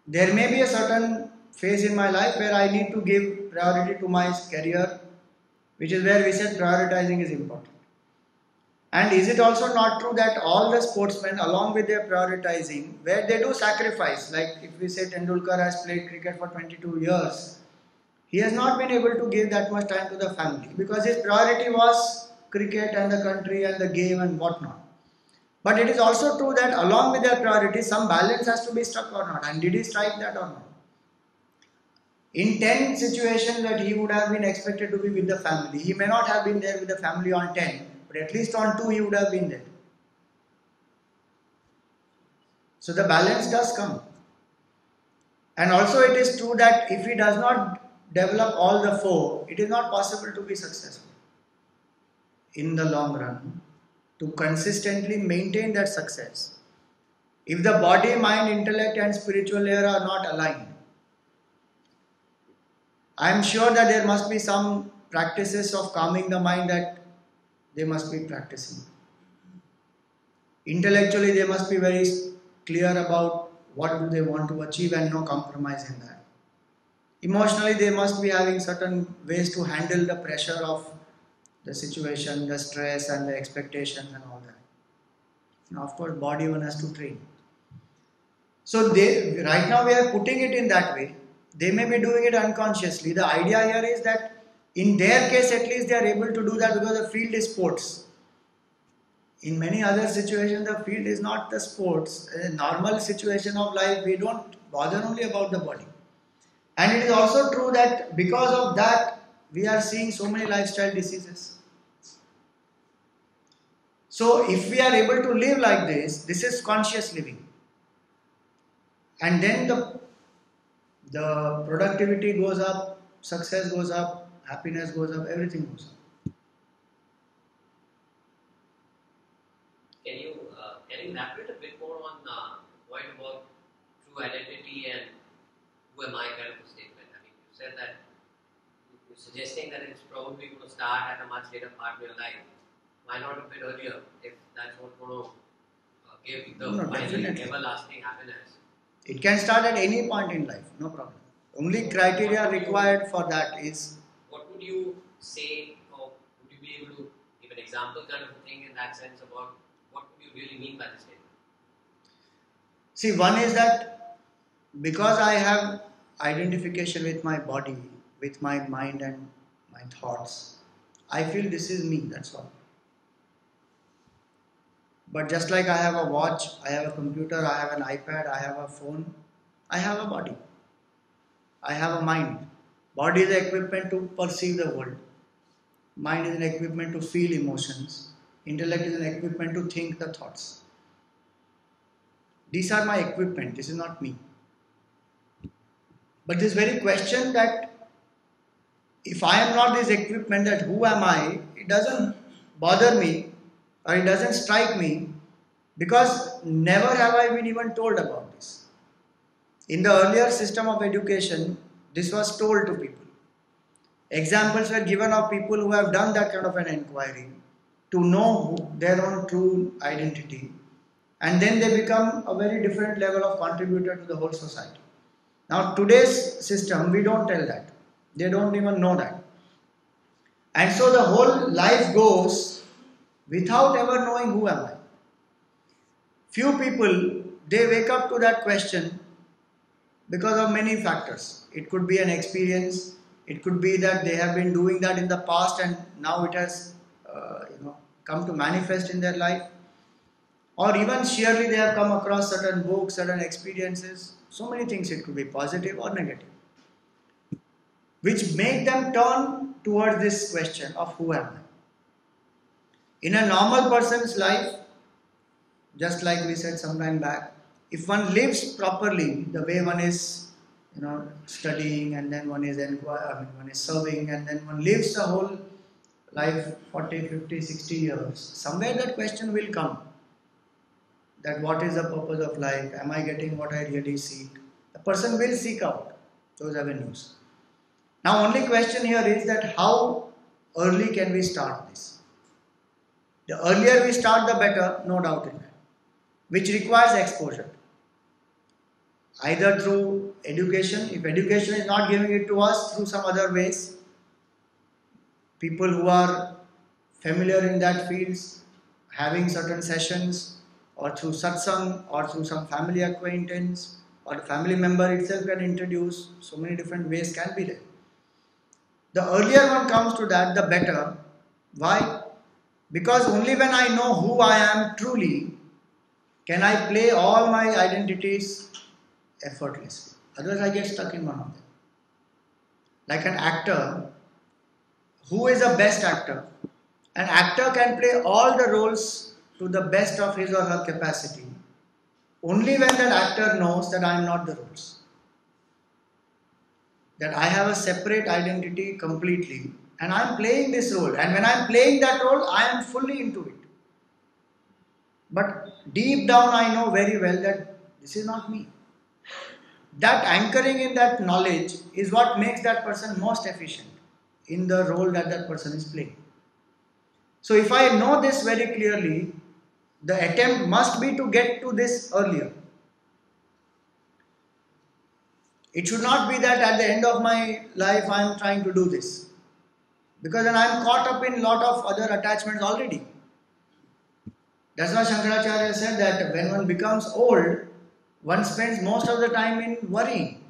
There may be a certain phase in my life where I need to give priority to my career, which is where we said prioritizing is important. And is it also not true that all the sportsmen, along with their prioritizing, where they do sacrifice, like if we say Tendulkar has played cricket for 22 years, he has not been able to give that much time to the family because his priority was cricket and the country and the game and whatnot. But it is also true that along with their priorities, some balance has to be struck or not. And did he strike that or not? In 10 situations that he would have been expected to be with the family, he may not have been there with the family on 10, but at least on 2 he would have been there. So the balance does come. And also it is true that if he does not develop all the 4, it is not possible to be successful in the long run, to consistently maintain that success. If the body, mind, intellect and spiritual layer are not aligned, I am sure that there must be some practices of calming the mind that they must be practicing. Intellectually they must be very clear about what do they want to achieve and no compromise in that. Emotionally they must be having certain ways to handle the pressure of the situation, the stress and the expectations and all that. Now, of course, body one has to train. So right now we are putting it in that way. They may be doing it unconsciously. The idea here is that in their case at least they are able to do that because the field is sports. In many other situations the field is not the sports. In a normal situation of life we don't bother only about the body. And it is also true that because of that we are seeing so many lifestyle diseases. So if we are able to live like this is conscious living. And then the productivity goes up, success goes up, happiness goes up, everything goes up. Can you elaborate a bit more on point about true identity and who am I kind of a statement? I mean, you said that you're suggesting that it's probably going to start at a much later part of your life. Why not a bit earlier if that's what's going to give the finally everlasting happiness? It can start at any point in life, no problem. Only criteria required for that is... What would you say, or would you be able to give an example kind of thing in that sense about what do you really mean by this statement? See, one is that because I have identification with my body, with my mind and my thoughts, I feel this is me, that's all. But just like I have a watch, I have a computer, I have an iPad, I have a phone, I have a body. I have a mind. Body is the equipment to perceive the world. Mind is an equipment to feel emotions. Intellect is an equipment to think the thoughts. These are my equipment, this is not me. But this very question that if I am not this equipment, that who am I, it doesn't bother me or it doesn't strike me because never have I been even told about this. In the earlier system of education, this was told to people. Examples were given of people who have done that kind of an inquiry to know their own true identity, and then they become a very different level of contributor to the whole society. Now today's system, we don't tell that. They don't even know that. And so the whole life goes without ever knowing who am I. Few people, they wake up to that question because of many factors. It could be an experience, it could be that they have been doing that in the past and now it has come to manifest in their life. Or even sheerly they have come across certain books, certain experiences, so many things, it could be positive or negative, which make them turn towards this question of who am I. In a normal person's life, just like we said some time back, if one lives properly, the way one is studying and then one is serving and then one lives the whole life 40, 50, 60 years, somewhere that question will come. That what is the purpose of life? Am I getting what I really seek? The person will seek out those avenues. Now only question here is that how early can we start this? The earlier we start the better, no doubt in that, which requires exposure. Either through education, if education is not giving it to us, through some other ways. People who are familiar in that fields, having certain sessions, or through satsang, or through some family acquaintance, or the family member itself can introduce, so many different ways can be there. The earlier one comes to that, the better. Why? Because only when I know who I am truly, can I play all my identities effortlessly. Otherwise I get stuck in one of them. Like an actor, who is the best actor? An actor can play all the roles to the best of his or her capacity only when that actor knows that I am not the roles. That I have a separate identity completely and I am playing this role, and when I am playing that role I am fully into it. But deep down I know very well that this is not me. That anchoring in that knowledge is what makes that person most efficient in the role that that person is playing. So if I know this very clearly, the attempt must be to get to this earlier. It should not be that at the end of my life I am trying to do this. Because then I am caught up in lot of other attachments already. That's why Shankaracharya said that when one becomes old, one spends most of the time in worrying.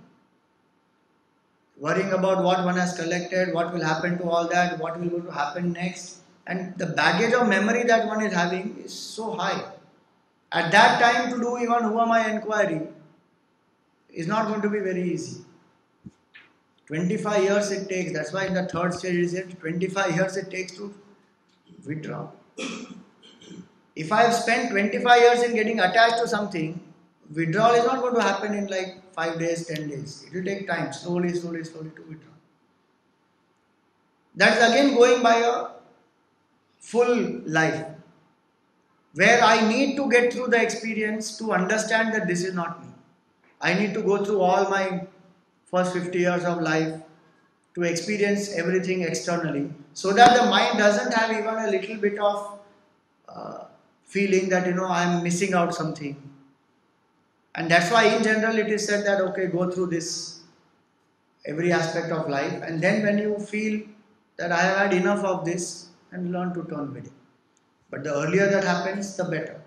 Worrying about what one has collected, what will happen to all that, what will going to happen next. And the baggage of memory that one is having is so high. At that time to do even who am I inquiry is not going to be very easy. 25 years it takes, that's why in the third stage is it 25 years it takes to withdraw. If I have spent 25 years in getting attached to something, withdrawal is not going to happen in like 5 days, 10 days. It will take time, slowly to withdraw. That's again going by a full life, where I need to get through the experience to understand that this is not me. I need to go through all my first 50 years of life to experience everything externally, so that the mind doesn't have even a little bit of feeling that I am missing out something. And that's why in general it is said that okay, go through this every aspect of life, and then when you feel that I have had enough of this, and learn to turn away. But the earlier that happens, the better.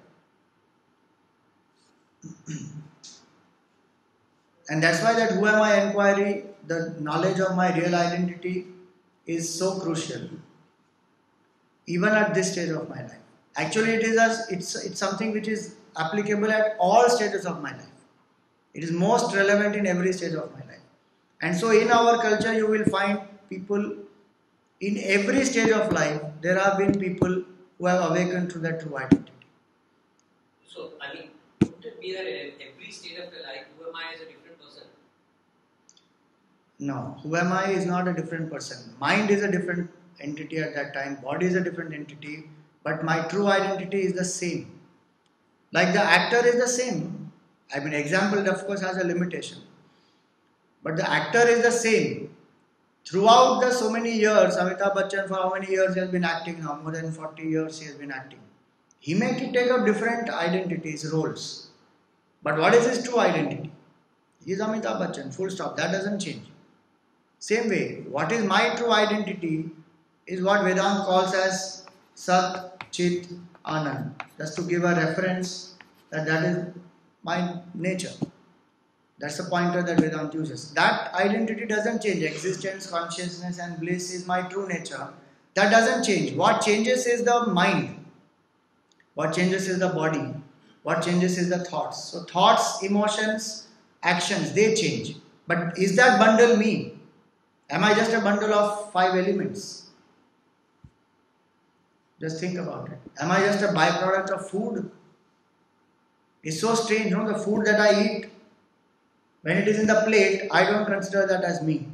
And that's why that who am I inquiry, the knowledge of my real identity is so crucial, even at this stage of my life. Actually, it's something which is applicable at all stages of my life. It is most relevant in every stage of my life. And so in our culture, you will find people in every stage of life. There have been people who have awakened to their true identity. So, I mean, wouldn't it be that in every stage of your life, who am I as a different person? No, who am I is not a different person. Mind is a different entity at that time, body is a different entity, but my true identity is the same. Like the actor is the same. I mean, example of course has a limitation, but the actor is the same. Throughout the so many years, Amitabh Bachchan, for how many years he has been acting now? More than 40 years he has been acting. He may take up different identities, roles. But what is his true identity? He is Amitabh Bachchan, full stop. That doesn't change. Same way, what is my true identity is what Vedanta calls as Sat, Chit, Anand. Just to give a reference that is my nature. That's the pointer that Vedanta uses. That identity doesn't change. Existence, consciousness and bliss is my true nature. That doesn't change. What changes is the mind. What changes is the body. What changes is the thoughts. So thoughts, emotions, actions, they change. But is that bundle me? Am I just a bundle of 5 elements? Just think about it. Am I just a byproduct of food? It's so strange, the food that I eat, when it is in the plate, I don't consider that as me.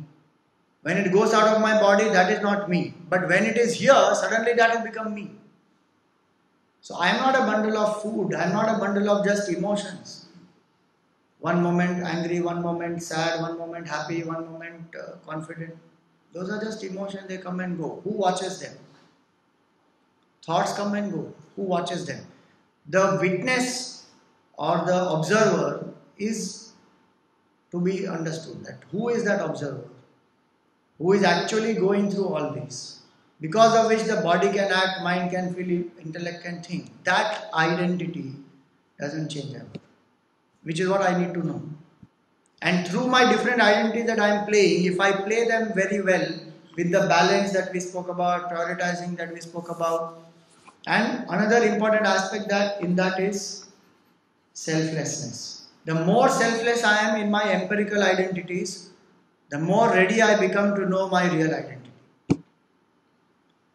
When it goes out of my body, that is not me. But when it is here, suddenly that has become me. So I am not a bundle of food. I am not a bundle of just emotions. One moment angry, one moment sad, one moment happy, one moment confident. Those are just emotions, they come and go. Who watches them? Thoughts come and go. Who watches them? The witness or the observer is to be understood. That who is that observer? Who is actually going through all this? Because of which the body can act, mind can feel, intellect can think. That identity doesn't change ever. Which is what I need to know. And through my different identities that I am playing, if I play them very well with the balance that we spoke about, prioritizing that we spoke about, and another important aspect in that is selflessness. The more selfless I am in my empirical identities, the more ready I become to know my real identity.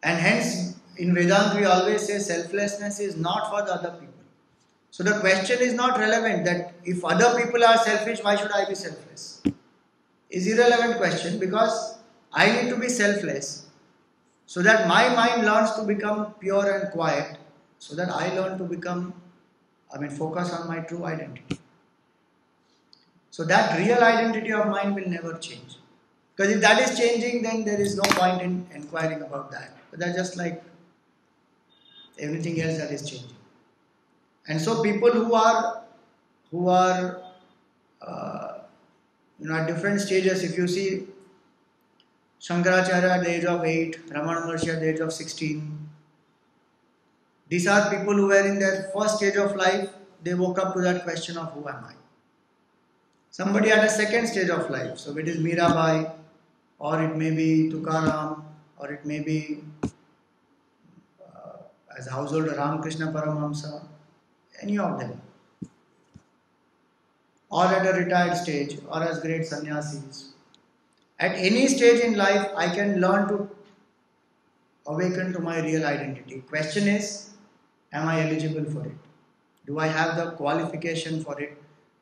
And hence, in Vedanta we always say selflessness is not for the other people. So the question is not relevant that if other people are selfish, why should I be selfless? Is irrelevant question, because I need to be selfless so that my mind learns to become pure and quiet, so that I learn to focus on my true identity. So that real identity of mine will never change. Because if that is changing, then there is no point in inquiring about that. But that's just like everything else that is changing. And so people who are at different stages, if you see Shankaracharya at the age of 8, Ramana Maharshi at the age of 16. These are people who were in their first stage of life, they woke up to that question of who am I? Somebody at a second stage of life, so it is Mirabai, or it may be Tukaram, or it may be as household Ramakrishna Paramahamsa, any of them. Or at a retired stage, or as great sannyasis. At any stage in life, I can learn to awaken to my real identity. Question is, am I eligible for it? Do I have the qualification for it?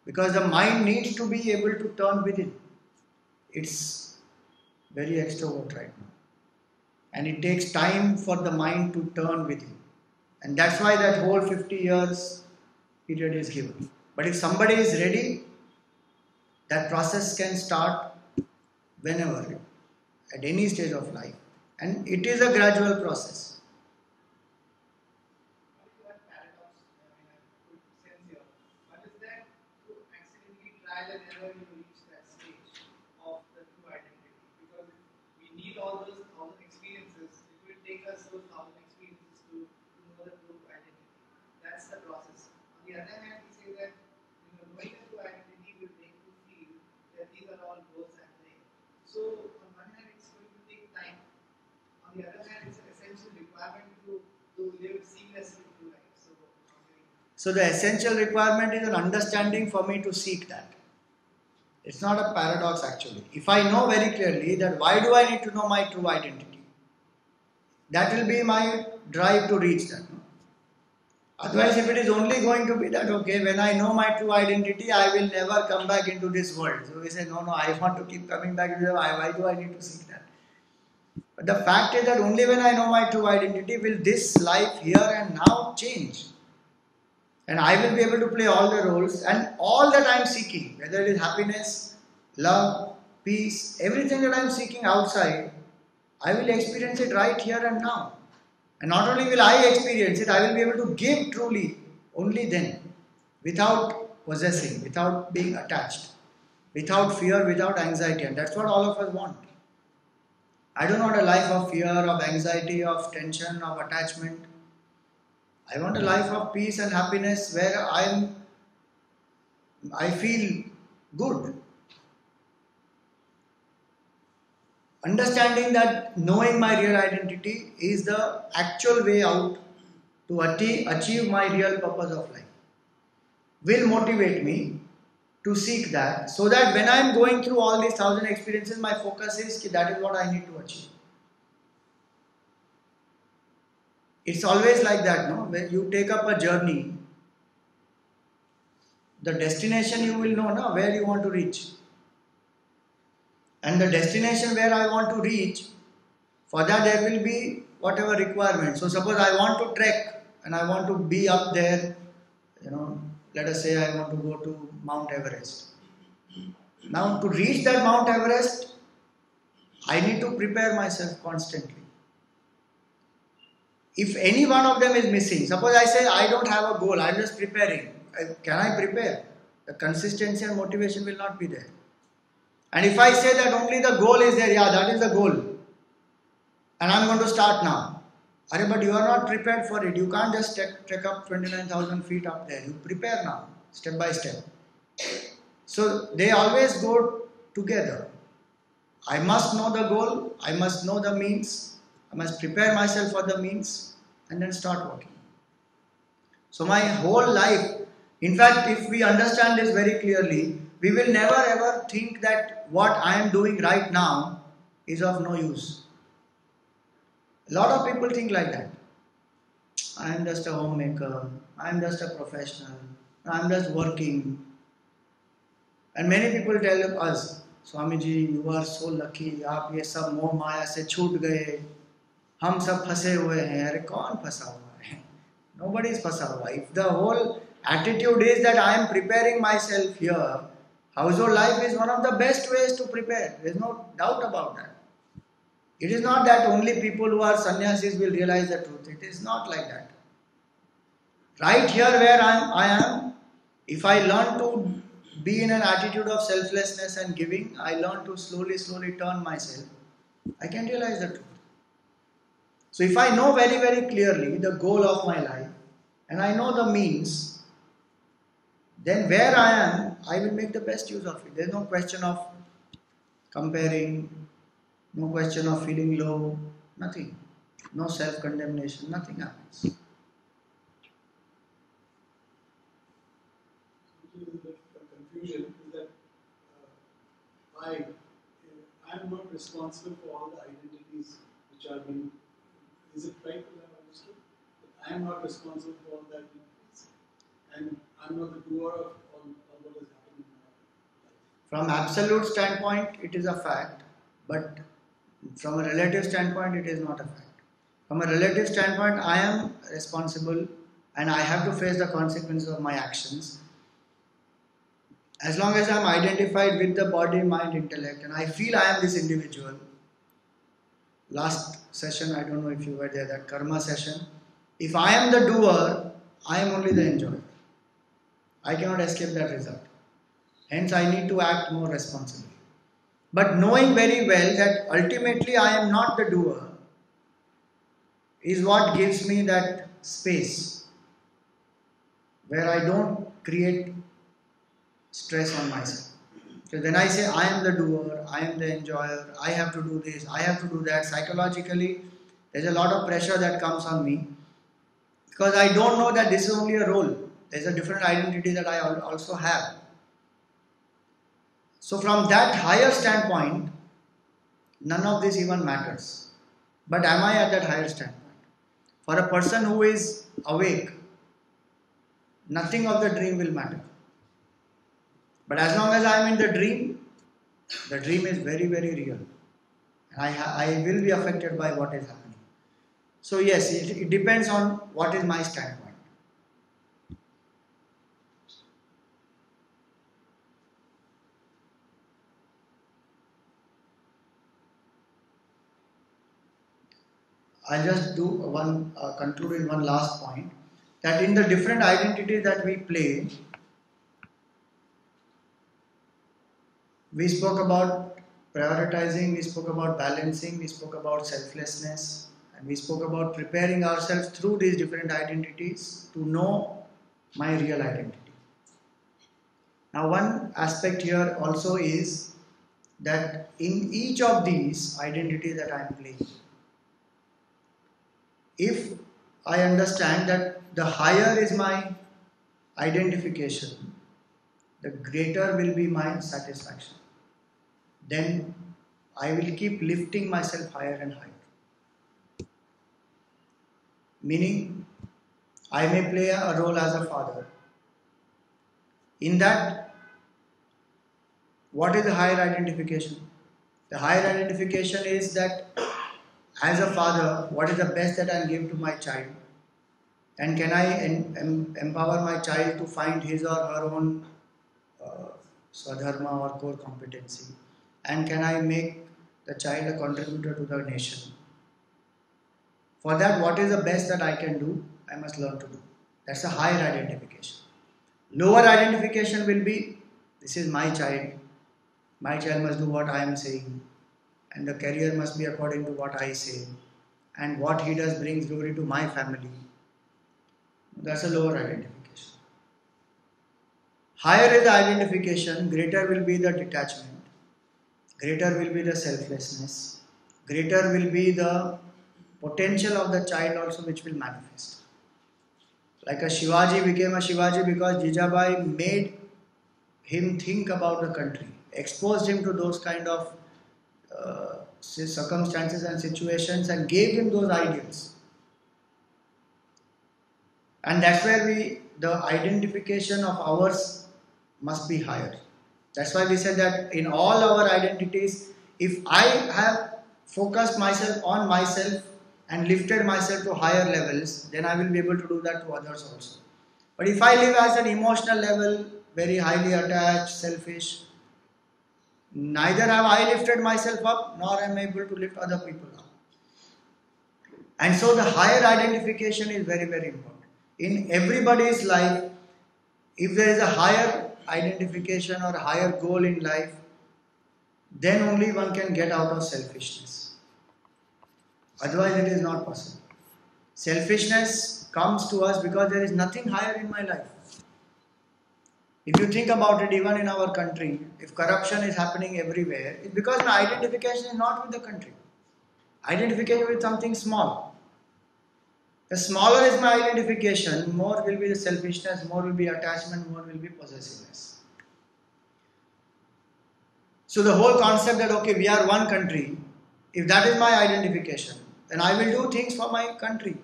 Because the mind needs to be able to turn within. It's very extrovert right now. And it takes time for the mind to turn within. And that's why that whole 50 years period is given. But if somebody is ready, that process can start whenever, at any stage of life. And it is a gradual process. What is that paradox? I could sense here. One is that to accidentally trial and error, you reach that stage of the true identity. Because we need all those 1,000 experiences. It will take us those 1,000 experiences to know the true identity. That's the process. On the other hand, we say that knowing the true identity will make you feel that these are all goals and playing. So on one hand, it's going to take time. On the other hand, it's an essential requirement to live seamlessly through life. So the essential requirement is an understanding for me to seek that. It's not a paradox actually. If I know very clearly that why do I need to know my true identity, that will be my drive to reach that. No? Otherwise, if it is only going to be that, okay, when I know my true identity, I will never come back into this world. So we say, no, I want to keep coming back into the world. Why do I need to seek that? But the fact is that only when I know my true identity will this life here and now change. And I will be able to play all the roles, and all that I am seeking, whether it is happiness, love, peace, everything that I am seeking outside, I will experience it right here and now. And not only will I experience it, I will be able to give truly only then, without possessing, without being attached, without fear, without anxiety. And that's what all of us want. I don't want a life of fear, of anxiety, of tension, of attachment. I want a life of peace and happiness where I feel good. Understanding that knowing my real identity is the actual way out to achieve my real purpose of life will motivate me to seek that, so that when I am going through all these 1,000 experiences, my focus is that is what I need to achieve. It's always like that, no? When you take up a journey, the destination you will know, no? Where you want to reach. And the destination where I want to reach, for that there will be whatever requirement. So suppose I want to trek and I want to be up there, let us say I want to go to Mount Everest. Now to reach that Mount Everest, I need to prepare myself constantly. If any one of them is missing, suppose I say I don't have a goal, I am just preparing. Can I prepare? The consistency and motivation will not be there. And if I say that only the goal is there, yeah, that is the goal, and I am going to start now. But you are not prepared for it. You can't just trek up 29,000 feet up there. You prepare now, step by step. So they always go together. I must know the goal, I must know the means, I must prepare myself for the means, and then start working. So my whole life, in fact, if we understand this very clearly, we will never ever think that what I am doing right now is of no use. A lot of people think like that. I am just a homemaker, I am just a professional, I am just working. And many people tell us, Swamiji, you are so lucky, आप ये सब मोह माया से छूट गए, हम सब फंसे हुए हैं. अरे कौन फंसा हुआ है? Nobody is फंसा हुआ. If the whole attitude is that I am preparing myself here, household life is one of the best ways to prepare. There is no doubt about that. It is not that only people who are sannyasis will realize the truth. It is not like that. Right here where I am, if I learn to be in an attitude of selflessness and giving, I learn to slowly turn myself I can realize the truth. So if I know very, very clearly the goal of my life and I know the means, then where I am, I will make the best use of it. There is no question of comparing, no question of feeling low, nothing. No self-condemnation, nothing happens. The confusion is that I am not responsible for all the identities which are being. Is it right that I have understood? That I am not responsible for all the identities, and I am not the doer of all what is happening in my life. From absolute standpoint, it is a fact, but from a relative standpoint, it is not a fact. From a relative standpoint, I am responsible and I have to face the consequences of my actions. As long as I am identified with the body, mind, intellect, and I feel I am this individual. Last session, I don't know if you were there, that karma session. If I am the doer, I am only the enjoyer. I cannot escape that result. Hence, I need to act more responsibly. But knowing very well that ultimately I am not the doer is what gives me that space where I don't create stress on myself. So when I say I am the doer, I am the enjoyer, I have to do this, I have to do that, psychologically there's a lot of pressure that comes on me because I don't know that this is only a role. There's a different identity that I also have. So from that higher standpoint, none of this even matters. But am I at that higher standpoint? For a person who is awake, nothing of the dream will matter. But as long as I am in the dream is very, very real. And I will be affected by what is happening. So yes, it depends on what is my standpoint. I'll just do conclude in one last point, that in the different identities that we play, we spoke about prioritizing, we spoke about balancing, we spoke about selflessness, and we spoke about preparing ourselves through these different identities to know my real identity. Now, one aspect here also is that in each of these identities that I am playing, if I understand that the higher is my identification, the greater will be my satisfaction, then I will keep lifting myself higher and higher. Meaning, I may play a role as a father. In that, what is the higher identification? The higher identification is that as a father, what is the best that I can give to my child? And can I empower my child to find his or her own swadharma or core competency? And can I make the child a contributor to the nation? For that, what is the best that I can do? I must learn to do. That's a higher identification. Lower identification will be, this is my child. My child must do what I am saying. And the career must be according to what I say. And what he does brings glory to my family. That's a lower identification. Higher is the identification, greater will be the detachment. Greater will be the selflessness. Greater will be the potential of the child also which will manifest. Like a Shivaji became a Shivaji because Jijabai made him think about the country, exposed him to those kind of circumstances and situations and gave him those ideals. And that's where the identification of ours must be higher. That's why we said that in all our identities, if I have focused myself on myself and lifted myself to higher levels, then I will be able to do that to others also. But if I live as an emotional level, very highly attached, selfish, neither have I lifted myself up, nor am I able to lift other people up. And so the higher identification is very, very important. In everybody's life, if there is a higher identification or a higher goal in life, then only one can get out of selfishness. Otherwise, it is not possible. Selfishness comes to us because there is nothing higher in my life. If you think about it, even in our country, if corruption is happening everywhere, it's because my identification is not with the country. Identification with something small. The smaller is my identification, more will be the selfishness, more will be attachment, more will be possessiveness. So the whole concept that okay, we are one country, if that is my identification, then I will do things for my country.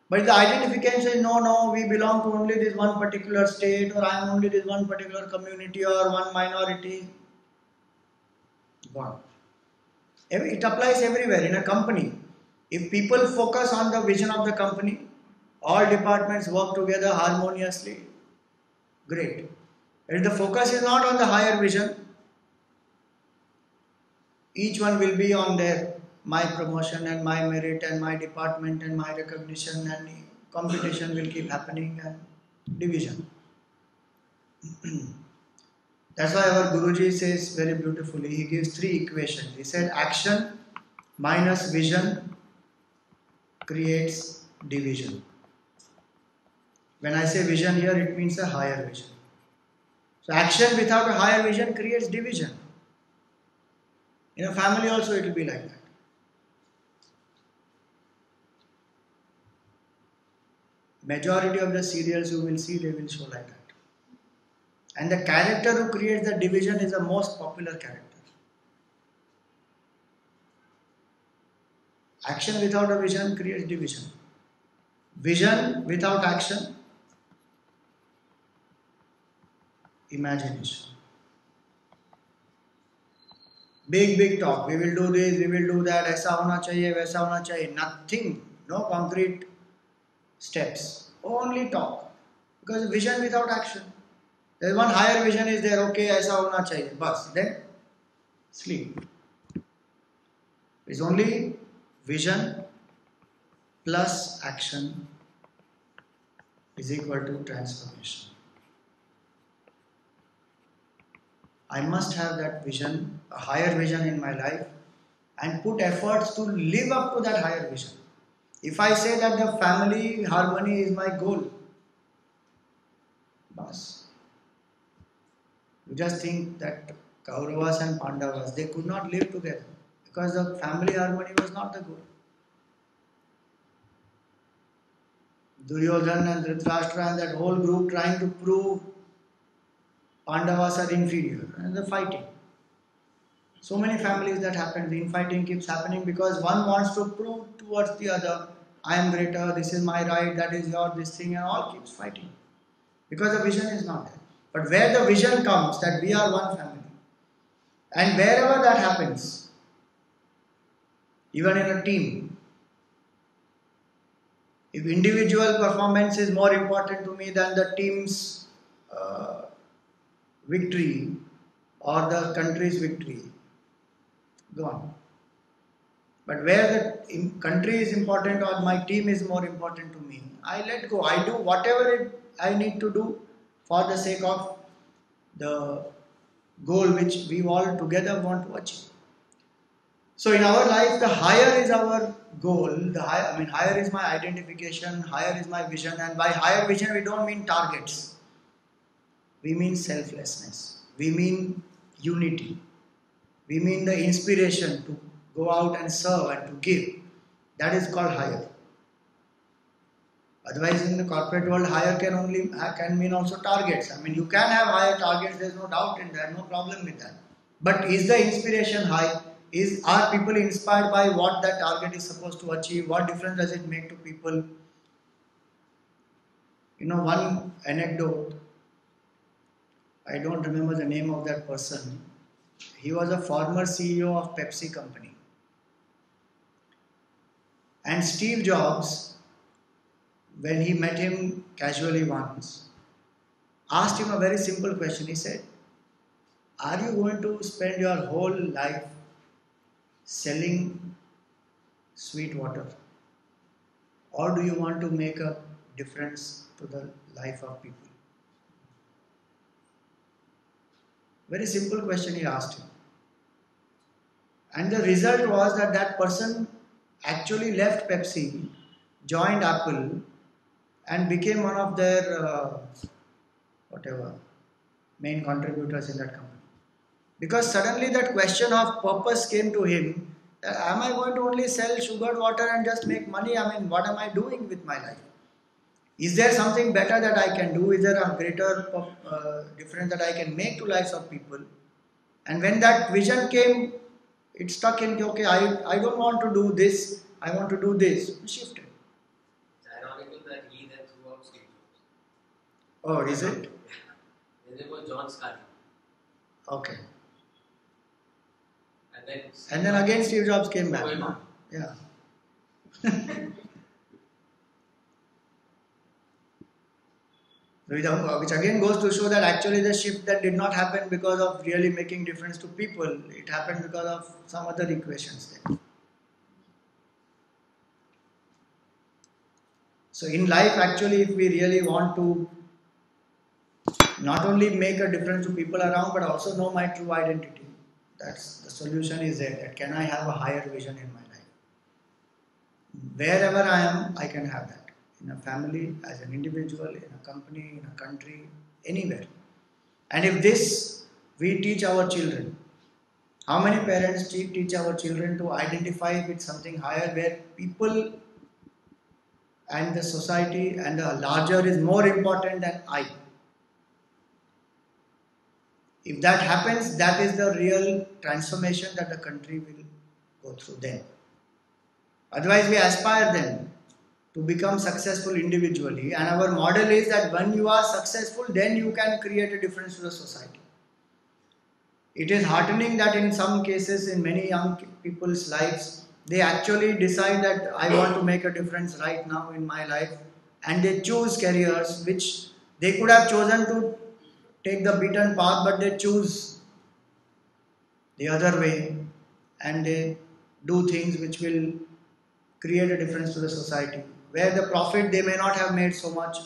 But if the identification is no, we belong to only this one particular state, or I am only this one particular community or one minority, gone. It applies everywhere in a company. If people focus on the vision of the company, all departments work together harmoniously, great. If the focus is not on the higher vision, each one will be on their my promotion and my merit and my department and my recognition, and competition will keep happening and division. That's why our Guruji says very beautifully, he gives 3 equations. He said action minus vision creates division. When I say vision here, it means a higher vision. So action without a higher vision creates division. In a family also it will be like that. Majority of the serials you will see, they will show like that. And the character who creates the division is the most popular character. Action without a vision creates division. Vision without action, imagination. Big talk. We will do this, we will do that. ऐसा होना चाहिए, वैसा होना चाहिए. Nothing. No concrete steps. Only talk. Because vision without action. There is one higher vision is there. Okay, ऐसा होना चाहिए. Bas. Then sleep. It's only vision plus action is equal to transformation. I must have that vision, a higher vision in my life, and put efforts to live up to that higher vision. If I say that the family harmony is my goal, bas. You just think that Kauravas and Pandavas, they could not live together because the family harmony was not the goal. Duryodhana and Dhritarashtra and that whole group trying to prove Pandavas are inferior and they're fighting. So many families that happen, the infighting keeps happening because one wants to prove towards the other, I am greater, this is my right, that is your, this thing, and all keeps fighting. Because the vision is not there. But where the vision comes that we are one family, and wherever that happens, even in a team, if individual performance is more important to me than the team's victory or the country's victory, gone. But where the country is important or my team is more important to me, I let go. I do whatever I need to do for the sake of the goal which we all together want to achieve. So in our life, the higher is our goal. Higher is my identification, higher is my vision, and by higher vision we don't mean targets. We mean selflessness. We mean unity. We mean the inspiration to go out and serve and to give. That is called higher. Otherwise, in the corporate world, higher can mean also targets. You can have higher targets. There is no doubt in that. No problem with that. But is the inspiration high? Are people inspired by what that target is supposed to achieve? What difference does it make to people? One anecdote. I don't remember the name of that person. He was a former CEO of Pepsi company. And Steve Jobs, when he met him casually once, asked him a very simple question. He said, are you going to spend your whole life selling sweet water? Or do you want to make a difference to the life of people? Very simple question he asked him. And the result was that person actually left Pepsi, joined Apple, and became one of their whatever main contributors in that company. Because suddenly that question of purpose came to him. Am I going to only sell sugared water and just make money? I mean, what am I doing with my life? Is there something better that I can do? Is there a greater difference that I can make to lives of people? And when that vision came, it stuck in, okay, I don't want to do this, I want to do this. It shifted. It's ironical that he then threw out Steve Jobs. Oh, is it? His name was John Scully. Okay. And then again Steve Jobs came back. Going on. Yeah. Which again goes to show that actually the shift that did not happen because of really making difference to people. It happened because of some other equations there. So in life, actually, if we really want to not only make a difference to people around, but also know my true identity, that's the solution is there. That can I have a higher vision in my life? Wherever I am, I can have that. In a family, as an individual, in a company, in a country, anywhere. And if this we teach our children, how many parents teach our children to identify with something higher where people and the society and the larger is more important than I? If that happens, that is the real transformation that the country will go through then. Otherwise, we aspire them to become successful individually, and our model is that when you are successful, then you can create a difference to the society. It is heartening that in some cases, in many young people's lives, they actually decide that I want to make a difference right now in my life, and they choose careers which they could have chosen to take the beaten path, but they choose the other way, and they do things which will create a difference to the society. Where the profit they may not have made so much,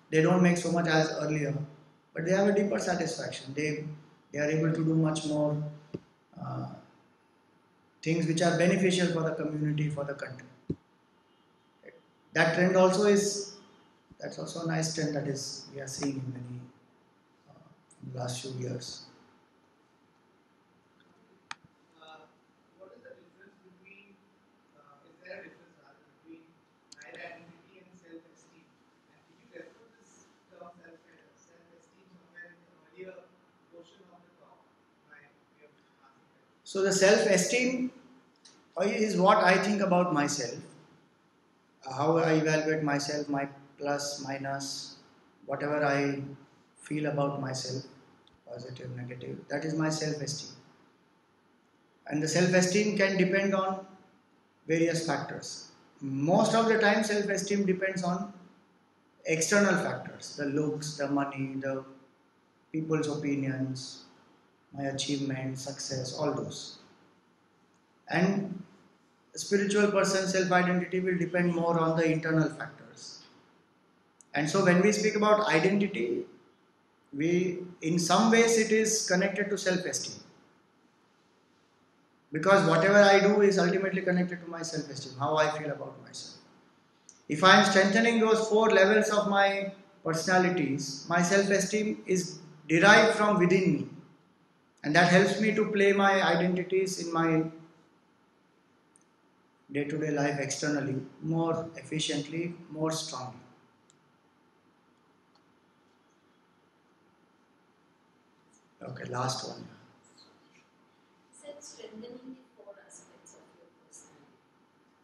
they don't make so much as earlier, but they have a deeper satisfaction. They are able to do much more things which are beneficial for the community, for the country. That trend also that's also a nice trend that is we are seeing in many last few years. What is the difference between, is there a difference rather between identity and self-esteem? And did you refer to this term self-esteem somewhere in the earlier portion of the talk? So the self-esteem is what I think about myself, how I evaluate myself, my plus, minus, whatever I feel about myself, positive, negative, that is my self-esteem. And the self-esteem can depend on various factors. Most of the time self-esteem depends on external factors, the looks, the money, the people's opinions, my achievements, success, all those. And a spiritual person's self-identity will depend more on the internal factors. And so when we speak about identity, in some ways it is connected to self-esteem. Because whatever I do is ultimately connected to my self-esteem, how I feel about myself. If I am strengthening those 4 levels of my personalities, my self-esteem is derived from within me. And that helps me to play my identities in my day-to-day life externally more efficiently, more strongly. Okay, last one. Said strengthening the 4 aspects of your personality.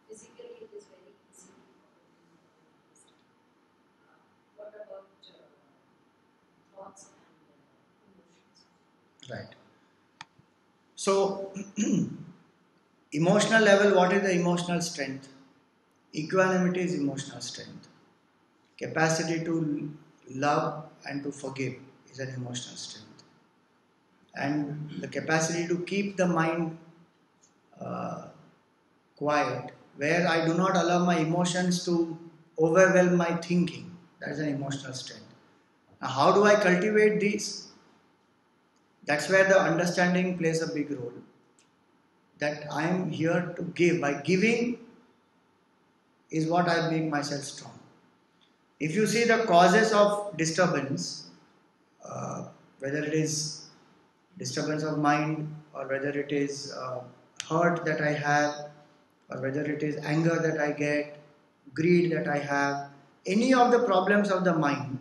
Physically, it is very easy to understand. What about thoughts and emotions? Right. So, emotional level, what is the emotional strength? Equanimity is emotional strength. Capacity to love and to forgive is an emotional strength. And the capacity to keep the mind quiet, where I do not allow my emotions to overwhelm my thinking, that is an emotional strength. Now, how do I cultivate these? That's where the understanding plays a big role. That I am here to give. By giving, is what I make myself strong. If you see the causes of disturbance, whether it is disturbance of mind, or whether it is hurt that I have, or whether it is anger that I get, greed that I have, any of the problems of the mind,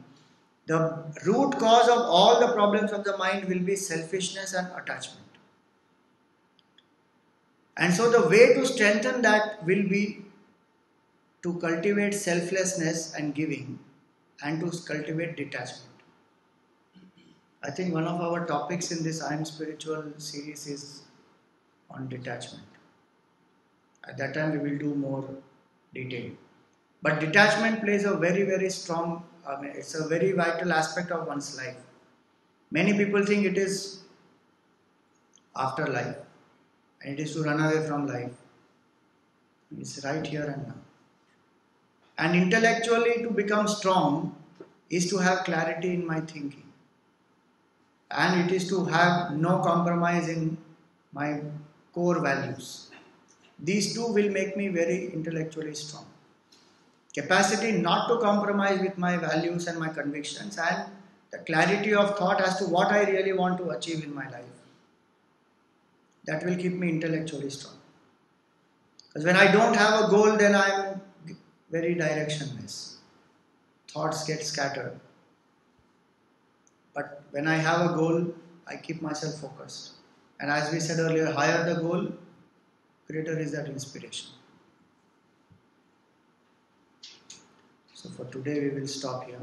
the root cause of all the problems of the mind will be selfishness and attachment. And so the way to strengthen that will be to cultivate selflessness and giving, and to cultivate detachment. I think one of our topics in this I Am Spiritual series is on detachment. At that time we will do more detail. But detachment plays a very, very strong, it's a very vital aspect of one's life. Many people think it is after life, and it is to run away from life. It's right here and now. And intellectually, to become strong is to have clarity in my thinking. And it is to have no compromise in my core values. These two will make me very intellectually strong. Capacity not to compromise with my values and my convictions, and the clarity of thought as to what I really want to achieve in my life. That will keep me intellectually strong. Because when I don't have a goal, then I am very directionless. Thoughts get scattered. But when I have a goal, I keep myself focused. And as we said earlier, higher the goal, greater is that inspiration. So for today we will stop here.